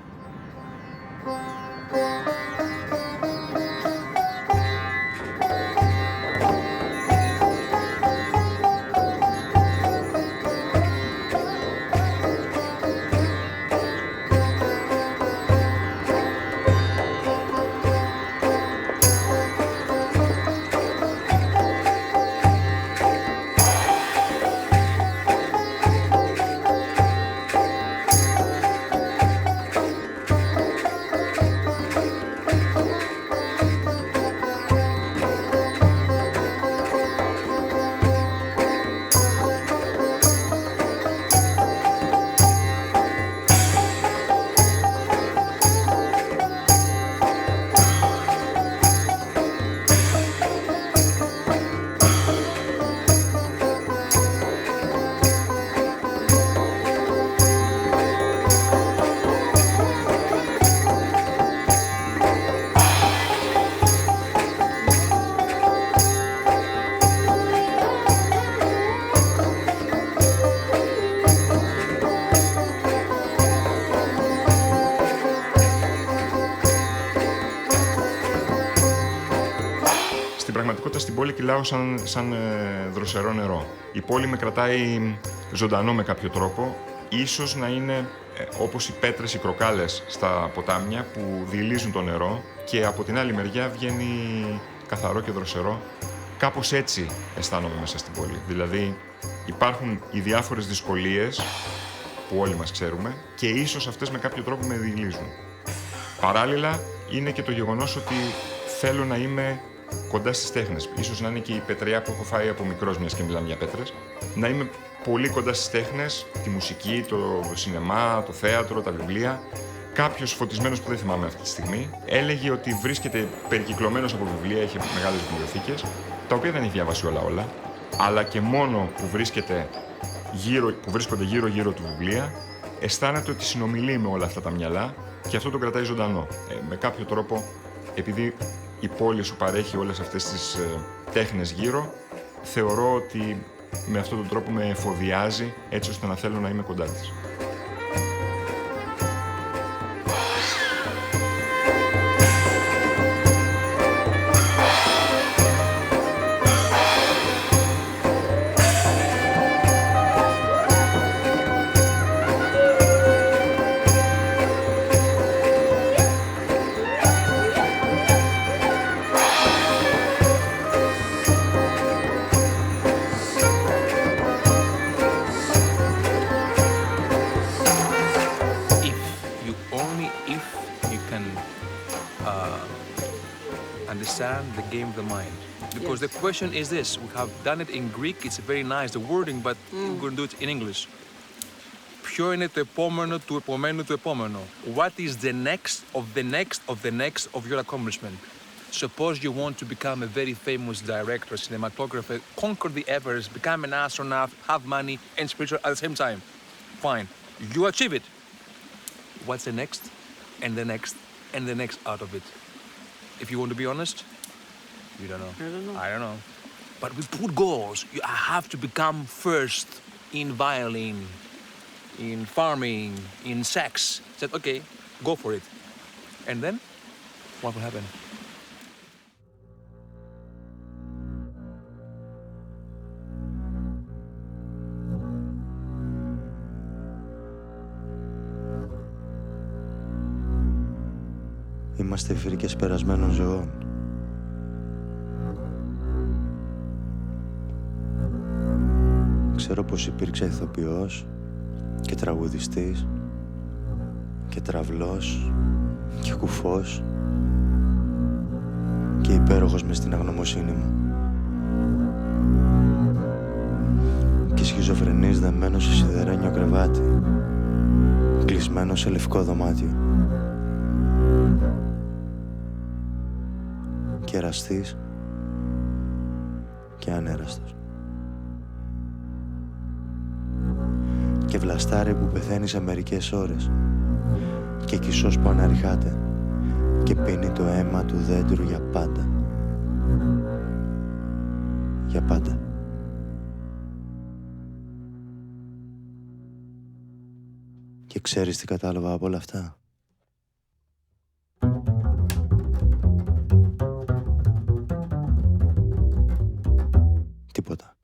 Speaker 4: Στην πόλη κυλάω σαν δροσερό νερό. Η πόλη με κρατάει ζωντανό με κάποιο τρόπο. Ίσως να είναι όπως οι πέτρες, οι κροκάλες στα ποτάμια που διηλίζουν το νερό και από την άλλη μεριά βγαίνει καθαρό και δροσερό. Κάπως έτσι αισθάνομαι μέσα στην πόλη. Δηλαδή υπάρχουν οι διάφορες δυσκολίες που όλοι μας ξέρουμε και ίσως αυτές με κάποιο τρόπο με διηλίζουν. Παράλληλα είναι και το γεγονός ότι θέλω να είμαι κοντά στις τέχνες. Ίσως να είναι και η πετριά που έχω φάει από μικρός, μιας και μιλάμε για πέτρες. Να είμαι πολύ κοντά στις τέχνες, τη μουσική, το σινεμά, το θέατρο, τα βιβλία. Κάποιος φωτισμένος που δεν θυμάμαι αυτή τη στιγμή έλεγε ότι βρίσκεται περικυκλωμένος από βιβλία, έχει μεγάλες βιβλιοθήκες, τα οποία δεν έχει διαβάσει όλα, αλλά και μόνο που βρίσκονται γύρω-γύρω του βιβλία, αισθάνεται ότι συνομιλεί με όλα αυτά τα μυαλά και αυτό τον κρατάει ζωντανό. Με κάποιο τρόπο, επειδή η πόλη σου παρέχει όλες αυτές τις τέχνες γύρω, θεωρώ ότι με αυτόν τον τρόπο με εφοδιάζει έτσι ώστε να θέλω να είμαι κοντά της.
Speaker 5: game of the mind. Because the question is this, we have done it in Greek, it's very nice, the wording, but we're going to do it in English. Ποιο είναι το επόμενο του επομένου του επόμενο? What is the next of the next of the next of your accomplishment? Suppose you want to become a very famous director, cinematographer, conquer the Everest, become an astronaut, have money and spiritual at the same time. Fine, you achieve it. What's the next and the next and the next out of it? If you want to be honest, you don't know. I don't know. But we put goals. I have to become first in violin, in farming, in sex. Said, okay, go for it. And then, what will happen?
Speaker 7: Είμαστε φύρικες περασμένων ζωών. Ξέρω πως υπήρξε ηθοποιός και τραγουδιστής και τραυλός και κουφός και υπέροχος μες στην αγνωμοσύνη μου και σχιζοφρενής δεμένος σε σιδερένιο κρεβάτι, κλεισμένος σε λευκό δωμάτιο και εραστής και ανέραστος και βλαστάρι που πεθαίνει σε μερικές ώρες και κισός που αναρριχάται και πίνει το αίμα του δέντρου για πάντα. Για πάντα. Και ξέρεις τι κατάλαβα από όλα αυτά? Τίποτα.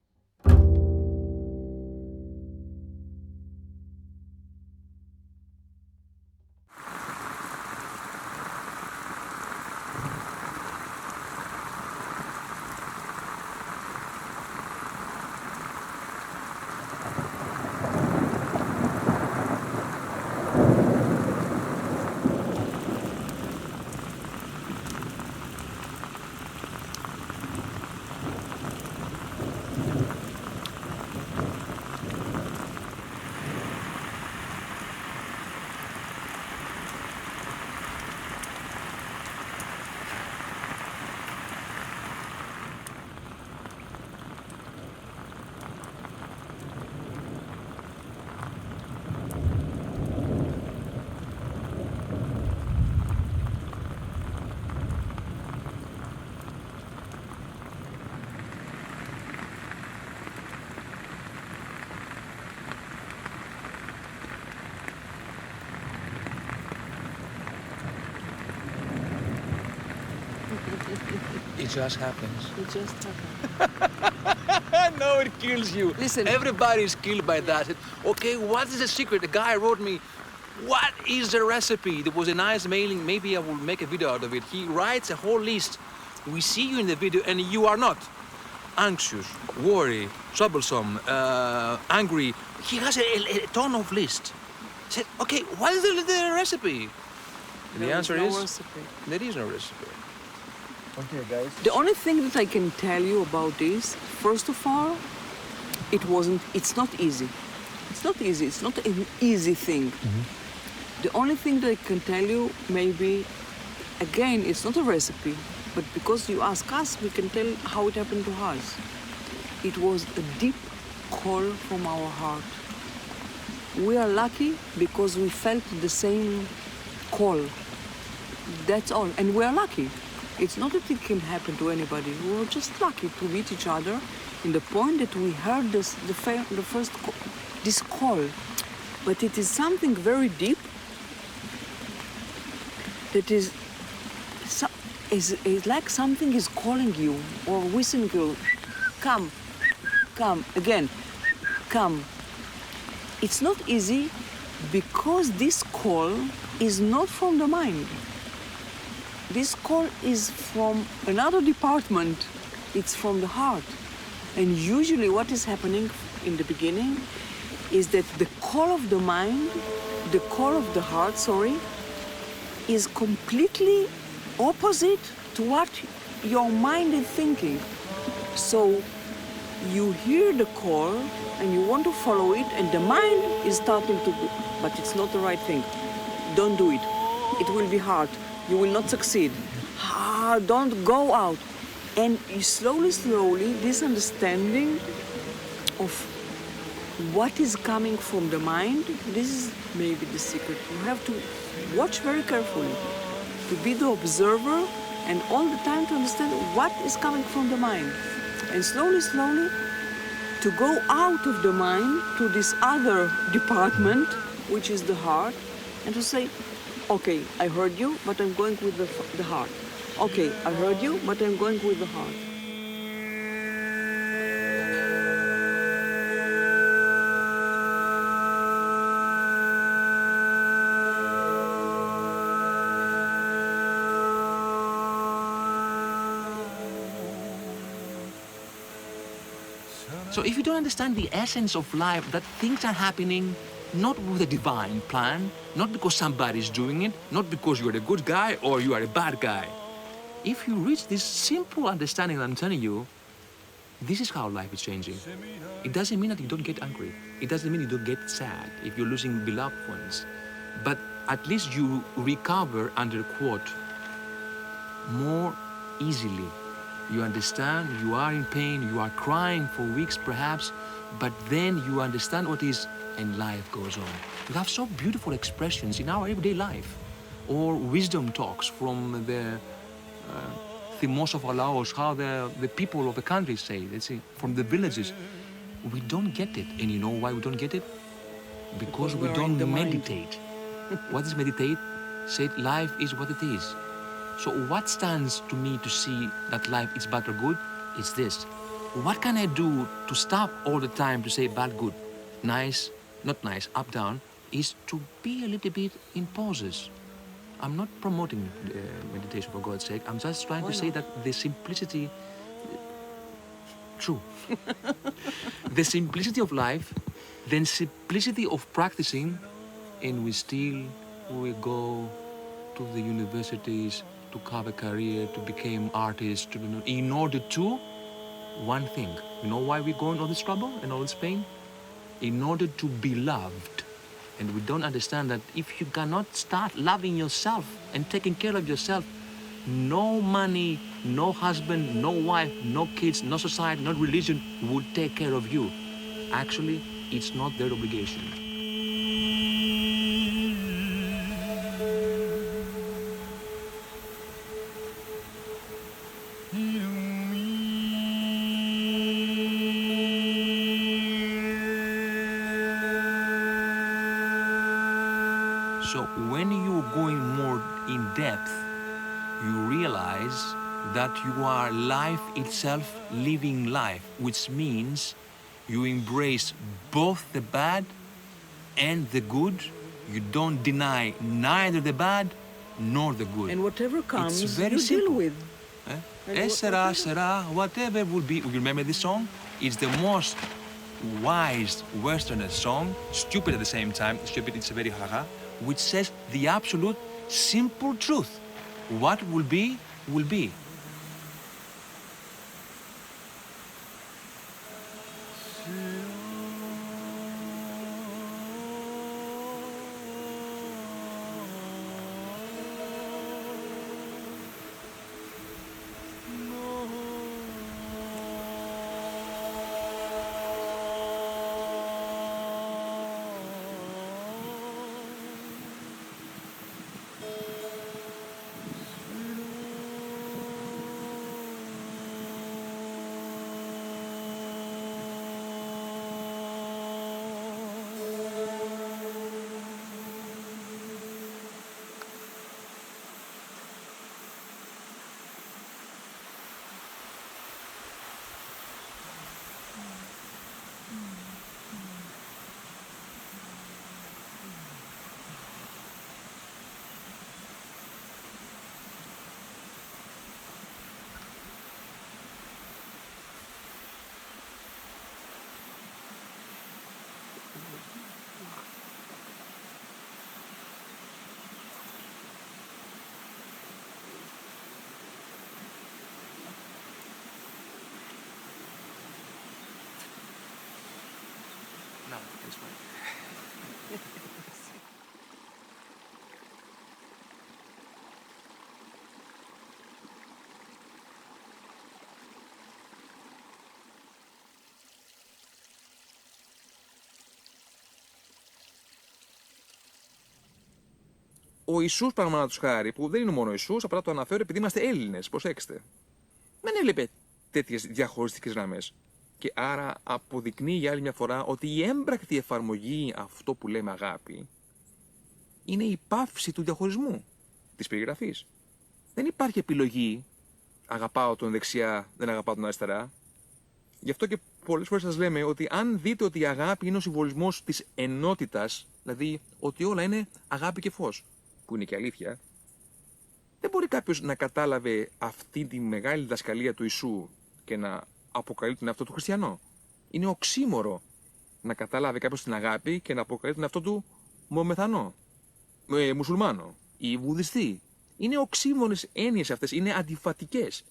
Speaker 5: It just happens.
Speaker 6: It just happens.
Speaker 5: No, it kills you.
Speaker 6: Listen.
Speaker 5: Everybody's killed by that. Okay, what is the secret? The guy wrote me, what is the recipe? There was a nice mailing. Maybe I will make a video out of it. He writes a whole list. We see you in the video and you are not. Anxious, worried, troublesome, angry. He has a ton of list. I said, okay, what is the recipe? The answer is,
Speaker 6: recipe.
Speaker 5: There is no recipe.
Speaker 8: Okay, guys.
Speaker 6: The only thing that I can tell you about this, first of all, it's not easy. It's not easy. It's not an easy thing. Mm-hmm. The only thing that I can tell you, maybe, again, it's not a recipe, but because you ask us, we can tell how it happened to us. It was a deep call from our heart. We are lucky because we felt the same call. That's all. And we are lucky. It's not that it can happen to anybody. We were just lucky to meet each other in the point that we heard this call. But it is something very deep that is like something is calling you or whistling you. Come, come, again, come. It's not easy because this call is not from the mind. This call is from another department. It's from the heart. And usually what is happening in the beginning is that the call of the mind, the call of the heart, is completely opposite to what your mind is thinking. So you hear the call and you want to follow it, and the mind is starting to go, but it's not the right thing. Don't do it. It will be hard. You will not succeed. Don't go out. And you slowly, this understanding of what is coming from the mind, this is maybe the secret. You have to watch very carefully, to be the observer, and all the time to understand what is coming from the mind. And slowly, to go out of the mind to this other department, which is the heart, and to say, okay, I heard you, but I'm going with the heart. Okay, I heard you, but I'm going with the heart.
Speaker 5: So if you don't understand the essence of life, that things are happening not with a divine plan, not because somebody's doing it, not because you're a good guy or you are a bad guy. If you reach this simple understanding that I'm telling you, this is how life is changing. It doesn't mean that you don't get angry. It doesn't mean you don't get sad if you're losing beloved ones. But at least you recover, under quote, more easily. You understand, you are in pain, you are crying for weeks perhaps, but then you understand what is, and life goes on. We have so beautiful expressions in our everyday life, or wisdom talks from the Thimos of Laos, how the people of the country say, let's say, from the villages. We don't get it, and you know why we don't get it? Because we don't meditate. What is meditate? Say life is what it is. So what stands to me to see that life is bad or good? It's this. What can I do to stop all the time to say bad, good, nice, not nice, up, down, is to be a little bit in pauses. I'm not promoting meditation for God's sake. I'm just trying to say that the simplicity, true, the simplicity of life, the simplicity of practicing, and we go to the universities, to have a career, to become artists, in order to one thing. You know why we go in all this trouble and all this pain? In order to be loved. And we don't understand that if you cannot start loving yourself and taking care of yourself, no money, no husband, no wife, no kids, no society, no religion will take care of you. Actually, it's not their obligation. So when you're going more in depth, you realize that you are life itself, living life, which means you embrace both the bad and the good. You don't deny neither the bad nor the good.
Speaker 6: And whatever comes,
Speaker 5: it's very
Speaker 6: you
Speaker 5: simple.
Speaker 6: deal with.
Speaker 5: Whatever will be. You remember this song? It's the most wise Westerner song, stupid at the same time. Stupid, it's a very haha, which says the absolute simple truth. What will be, will be. That's fine.
Speaker 2: Ο Ιησούς, παραδείγματος χάρη, που δεν είναι μόνο ο Ιησούς, απλά το αναφέρω επειδή είμαστε Έλληνες, προσέξτε. Δεν έβλεπε τέτοιες διαχωριστικές γραμμές. Και άρα αποδεικνύει για άλλη μια φορά ότι η έμπρακτη εφαρμογή αυτό που λέμε αγάπη είναι η πάυση του διαχωρισμού, της περιγραφής. Δεν υπάρχει επιλογή, αγαπάω τον δεξιά, δεν αγαπάω τον αριστερά. Γι' αυτό και πολλές φορές σας λέμε ότι αν δείτε ότι η αγάπη είναι ο συμβολισμός της ενότητας, δηλαδή ότι όλα είναι αγάπη και φως, που είναι και αλήθεια, δεν μπορεί κάποιος να κατάλαβε αυτή τη μεγάλη διδασκαλία του Ιησού και να αποκαλεί τον εαυτό του χριστιανό. Είναι οξύμορο να καταλάβει κάποιος την αγάπη και να αποκαλεί τον εαυτό του μωμεθανό, μουσουλμάνο ή βουδιστή. Είναι οξύμορες έννοιες αυτές, είναι αντιφατικές.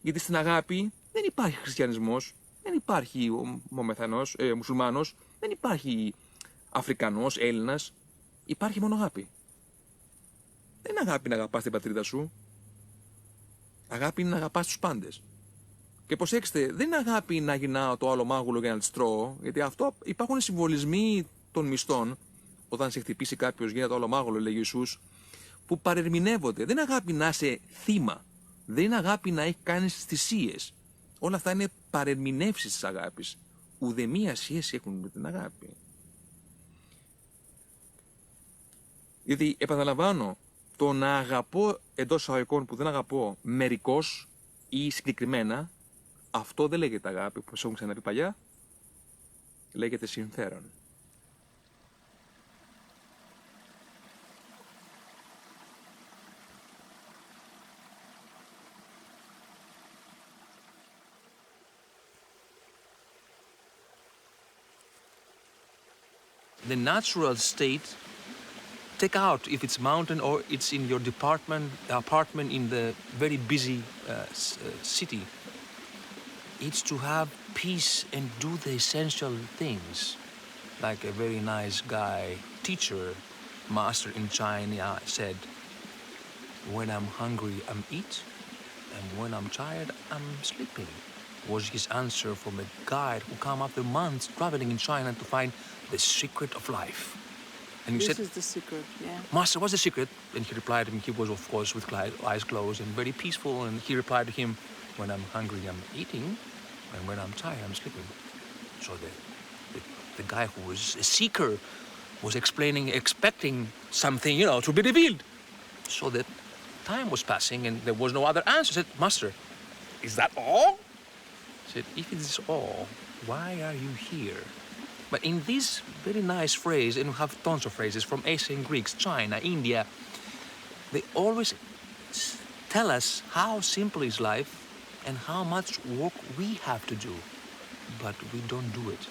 Speaker 2: Γιατί στην αγάπη δεν υπάρχει χριστιανισμός, δεν υπάρχει μωμεθανός, μουσουλμάνος, δεν υπάρχει Αφρικανός, Έλληνας, υπάρχει μόνο αγάπη. Δεν είναι αγάπη να αγαπάς την πατρίδα σου. Αγάπη είναι να αγαπάς τους πάντες. Και προσέξτε, δεν είναι αγάπη να γυρνάω το άλλο μάγουλο για να τις τρώω, γιατί αυτό υπάρχουν συμβολισμοί των μισθών. Όταν σε χτυπήσει κάποιος γίνεται το άλλο μάγουλο, λέγει ο Ιησούς, που παρερμηνεύονται. Δεν είναι αγάπη να είσαι θύμα. Δεν είναι αγάπη να έχει κάνεις θυσίες. Όλα αυτά είναι παρερμηνεύσεις της αγάπης. Ουδέμια σχέση έχουν με την αγάπη. Γιατί επαναλαμβάνω, το να αγαπώ εντός εισαγωγικών που δεν αγαπώ μερικώς ή συγκεκριμένα, αυτό δεν λέγεται αγάπη, όπως έχουμε ξαναπεί παλιά, λέγεται συμφέρον.
Speaker 5: The natural state, take out if it's mountain or it's in your apartment in the very busy city. It's to have peace and do the essential things. Like a very nice guy, teacher, master in China said, when I'm hungry, I'm eat, and when I'm tired, I'm sleeping. Was his answer from a guide who came after months traveling in China to find the secret of life. And you said,
Speaker 6: This is the secret, yeah.
Speaker 5: Master, what's the secret? And he replied to him, he was of course with eyes closed and very peaceful, and he replied to him, when I'm hungry, I'm eating, and when I'm tired, I'm sleeping. So the guy who was a seeker was explaining, expecting something, to be revealed. So that time was passing and there was no other answer. He said, Master, is that all? He said, if it is all, why are you here? But in this very nice phrase, and we have tons of phrases from ancient Greeks, China, India, they always tell us how simple is life and how much work we have to do, but we don't do it.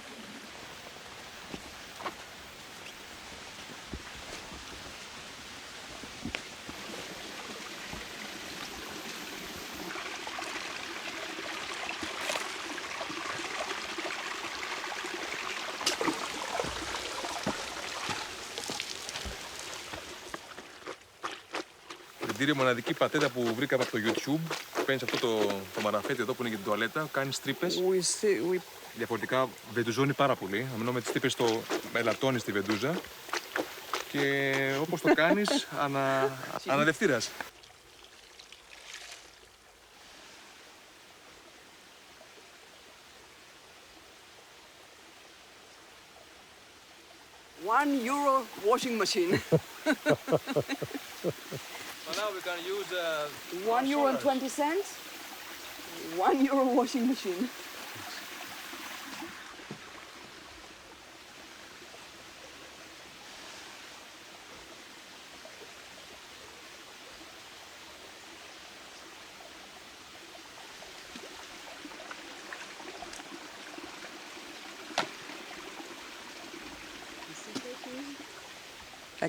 Speaker 2: Η μοναδική πατέντα που βρήκαμε από το YouTube, παίρνεις αυτό το μαραφέτη εδώ που είναι για την τουαλέτα, κάνεις τρύπες. Διαφορετικά βεντουζώνει πάρα πολύ. Αμενώ με τις τρύπες το μελατώνεις τη βεντούζα και όπως το κάνεις αναδευτήρας.
Speaker 6: €1 washing machine.
Speaker 5: So now we can use
Speaker 6: €1.20. €1 washing machine.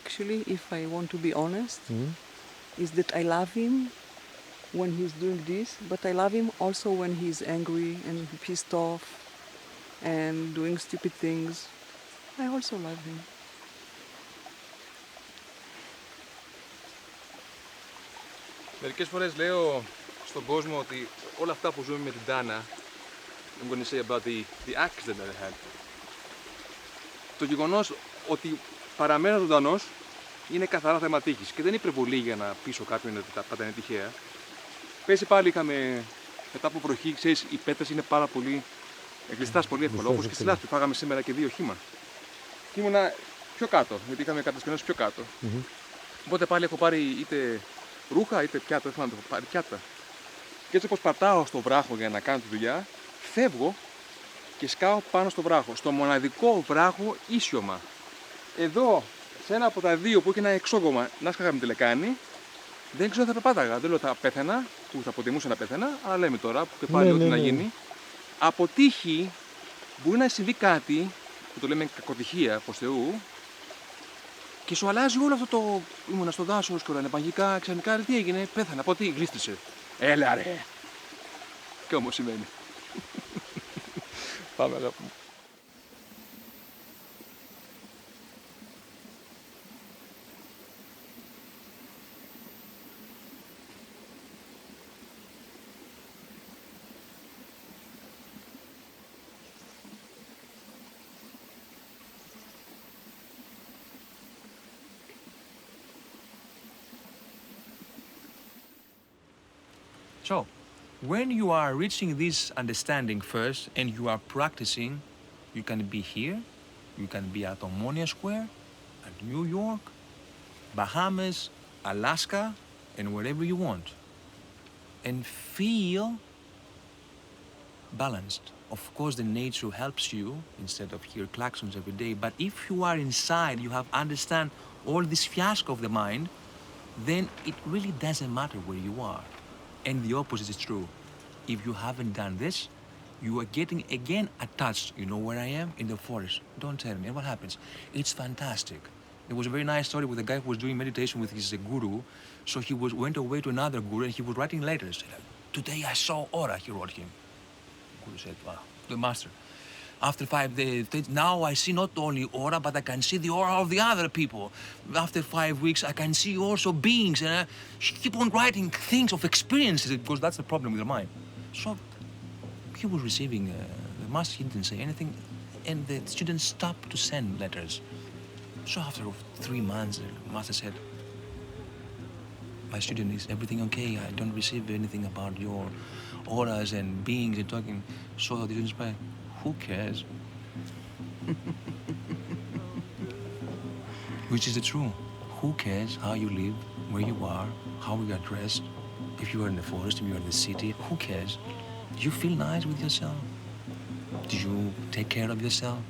Speaker 6: Actually, if I want to be honest, is that I love him when he's doing this, but I love him also when he's angry and pissed off and doing stupid things. I also love him.
Speaker 5: Μερικές φορές λέω στον κόσμο ότι όλα αυτά που ζούμε με την Τάνα, I'm going to say about the accident that I had, το γεγονός ότι παραμένω ζωντανός είναι καθαρά θέμα τύχης και δεν είναι υπερβολή για να πείσω κάποιον ότι τα πάντα είναι τυχαία. Πέρσι πάλι είχαμε, μετά από βροχή, ξέρεις, οι πέτρες είναι πάρα πολύ γλιστράς πολύ εύκολα, όπως και στη Λάσπη. Φάγαμε σήμερα και 2 χύμα. Και ήμουνα πιο κάτω, γιατί είχαμε κατασκηνώσει πιο κάτω. Οπότε πάλι έχω πάρει είτε ρούχα είτε πιάτα, δεν θυμάμαι, έχω πάρει πιάτα. Και έτσι όπως πατάω στο βράχο για να κάνω τη δουλειά, φεύγω και σκάω πάνω στο βράχο. Στο μοναδικό βράχο ίσιωμα. Εδώ, σε ένα από τα 2 που έχει ένα εξόγκωμα, να σκάγαμε τη λεκάνη, δεν ξέρω αν θα περπάταγα. Δεν λέω θα πέθαινα, που θα αποτιμούσα να πέθαινα, αλλά λέμε τώρα που και πάλι ό,τι να γίνει. Από τύχη μπορεί να συμβεί κάτι που το λέμε κακοτυχία προς Θεού και σου αλλάζει όλο αυτό το. Ήμουνα στο δάσος και όλα είναι μαγικά, ξαφνικά τι έγινε, πέθανα. Από τι γλίστρισε. Έλα ρε. Και όμως σημαίνει. Πάμε αγάπη μου. So, when you are reaching this understanding first and you are practicing, you can be here, you can be at Omonia Square, at New York, Bahamas, Alaska, and wherever you want. And feel balanced. Of course, the nature helps you instead of hear klaxons every day, but if you are inside, you have understand all this fiasco of the mind, then it really doesn't matter where you are. And the opposite is true. If you haven't done this, you are getting again attached. You know where I am? In the forest. Don't tell me. And what happens? It's fantastic. There was a very nice story with a guy who was doing meditation with his guru. So he went away to another guru and he was writing letters. Today I saw aura, he wrote him. The guru said, wow, the master. After 5 days, now I see not only aura, but I can see the aura of the other people. After 5 weeks, I can see also beings. And she keep on writing things of experiences, because that's the problem with the mind. So he was receiving, the master, he didn't say anything, and the students stopped to send letters. So after 3 months, the master said, my student, is everything okay? I don't receive anything about your auras and beings and talking. So the students say, who cares? Which is the truth. Who cares how you live, where you are, how you are dressed? If you are in the forest, if you are in the city, who cares? Do you feel nice with yourself? Do you take care of yourself?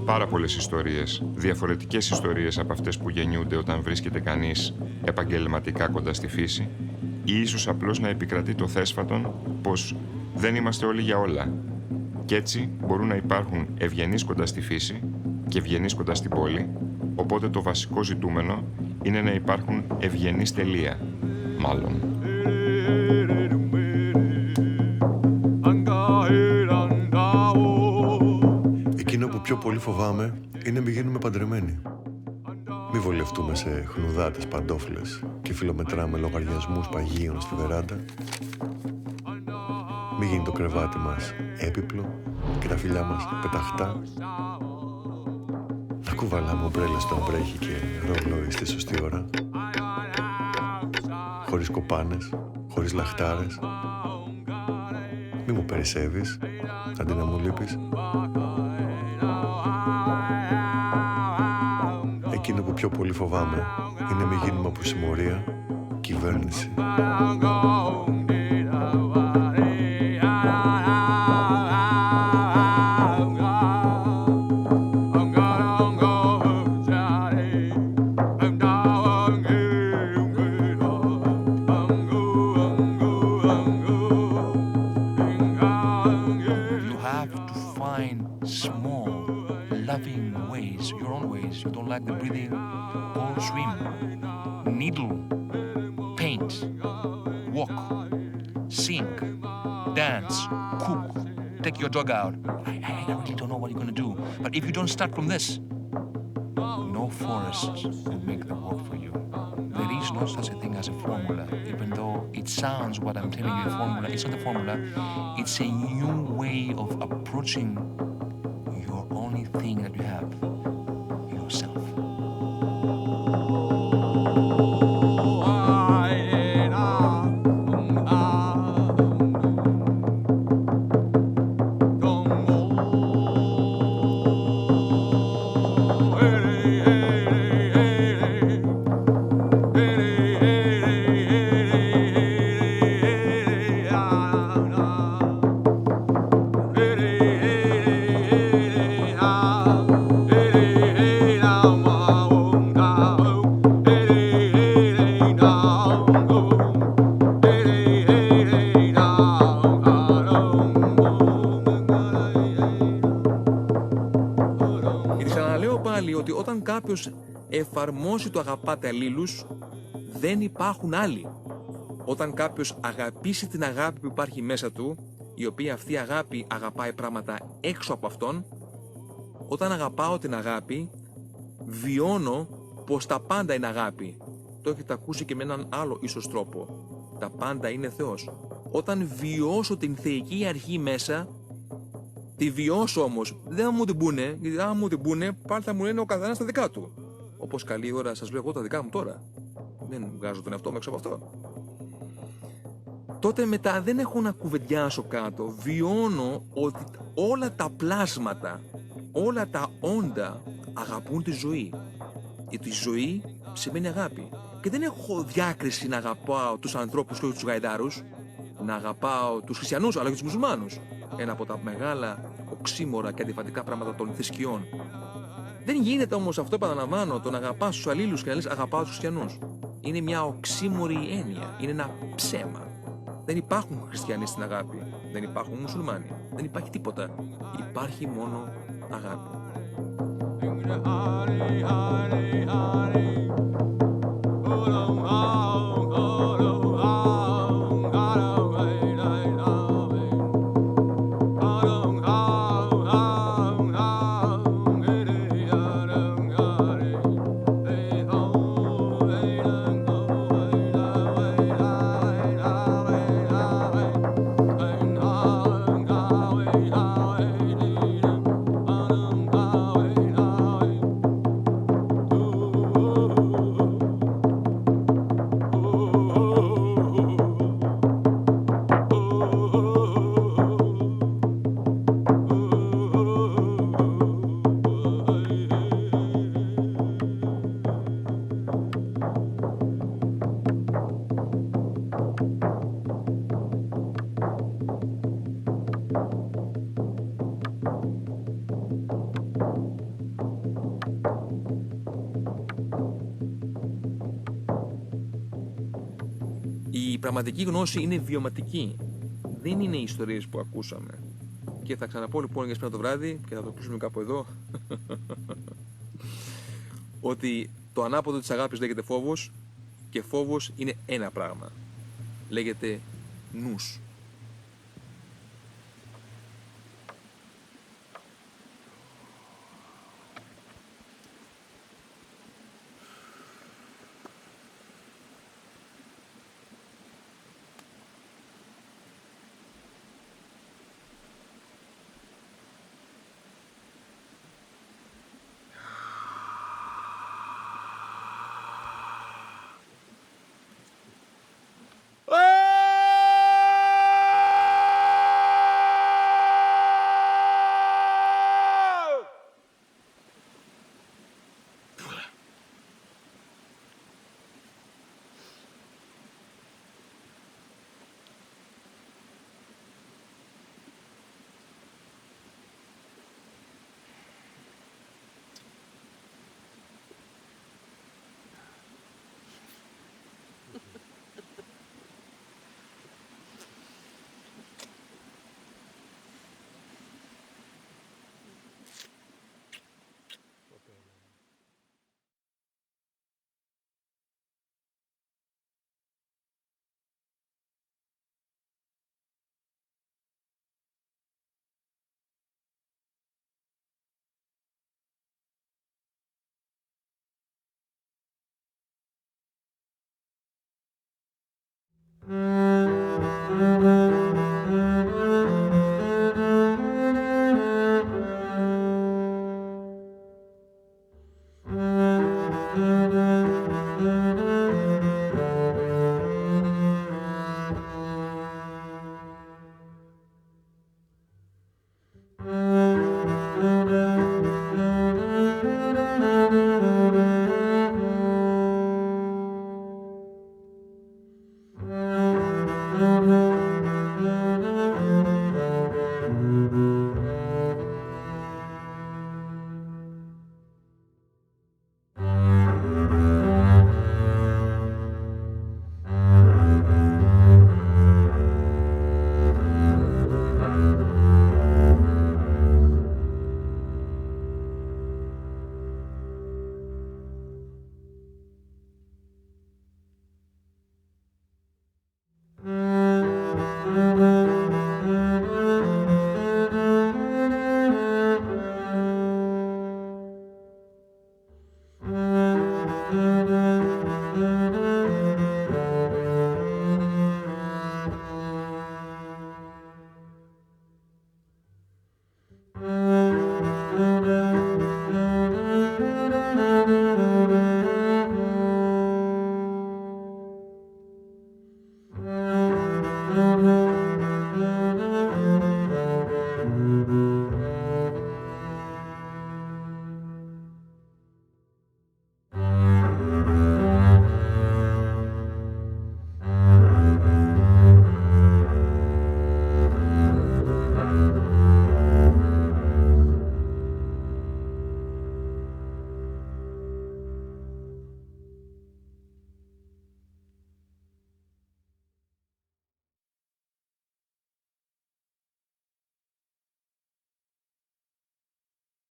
Speaker 4: Πάρα πολλές ιστορίες, διαφορετικές ιστορίες από αυτές που γεννιούνται όταν βρίσκεται κανείς επαγγελματικά κοντά στη φύση, ή ίσως απλώς να επικρατεί το θέσφατον πως δεν είμαστε όλοι για όλα. Κι έτσι μπορούν να υπάρχουν ευγενείς κοντά στη φύση και ευγενείς κοντά στην πόλη, οπότε το βασικό ζητούμενο είναι να υπάρχουν ευγενείς τελεία, μάλλον.
Speaker 9: Εκείνο που πιο πολύ φοβάμαι είναι μη γίνουμε παντρεμένοι. Μη βολευτούμε σε χνουδάτες παντόφλες και φιλομετράμε λογαριασμούς παγίων στη βεράντα. Μη γίνει το κρεβάτι μας έπιπλο και τα φιλιά μας πεταχτά. Να κουβαλάμε ομπρέλες στον βρέχη και ρολόι στη σωστή ώρα. Χωρίς κοπάνες, χωρίς λαχτάρες. Μη μου περισσεύεις, αντί να μου λείπεις. Εκείνο που πιο πολύ φοβάμαι είναι μη γίνουμε από συμμορία κυβέρνηση.
Speaker 5: Like the breathing or swim, needle, paint, walk, sing, dance, cook, take your dog out. I really don't know what you're going to do. But if you don't start from this, no forests will make the work for you. There is no such a thing as a formula, even though it sounds what I'm telling you a formula. It's not a formula. It's a new way of approaching your only thing that you have, yourself.
Speaker 2: Ότι όταν κάποιος εφαρμόσει το αγαπάτε αλλήλους, δεν υπάρχουν άλλοι. Όταν κάποιος αγαπήσει την αγάπη που υπάρχει μέσα του, η οποία αυτή η αγάπη αγαπάει πράγματα έξω από αυτόν, όταν αγαπάω την αγάπη, βιώνω πως τα πάντα είναι αγάπη. Το έχετε ακούσει και με έναν άλλο ίσως τρόπο. Τα πάντα είναι Θεός. Όταν βιώσω την θεϊκή αρχή μέσα, τη βιώσω όμως, δεν θα μου την πούνε, γιατί αν μου την πούνε, πάλι θα μου λένε ο καθένας τα δικά του. Όπως καλή ώρα σας λέω εγώ τα δικά μου τώρα. Δεν βγάζω τον εαυτό μου έξω από αυτό. Τότε μετά δεν έχω να κουβεντιάσω κάτω. Βιώνω ότι όλα τα πλάσματα, όλα τα όντα αγαπούν τη ζωή. Γιατί η ζωή σημαίνει αγάπη. Και δεν έχω διάκριση να αγαπάω τους ανθρώπους και τους γαϊδάρους, να αγαπάω τους χριστιανούς αλλά και τους μουσουλμάνους. Ένα από τα μεγάλα οξύμορα και αντιφατικά πράγματα των θρησκειών. Δεν γίνεται όμως αυτό, επαναλαμβάνω, το να αγαπάς τους αλλήλους και να λες αγαπάω τους χριστιανούς. Είναι μια οξύμορη έννοια, είναι ένα ψέμα. Δεν υπάρχουν χριστιανοί στην αγάπη, δεν υπάρχουν μουσουλμάνοι, δεν υπάρχει τίποτα. Υπάρχει μόνο αγάπη. Η πραγματική γνώση είναι βιωματική. Δεν είναι οι ιστορίες που ακούσαμε. Και θα ξαναπώ λοιπόν για σήμερα το βράδυ, και θα το κλείσουμε κάπου εδώ, ότι το ανάποδο της αγάπης λέγεται φόβος, και φόβος είναι ένα πράγμα. Λέγεται νους.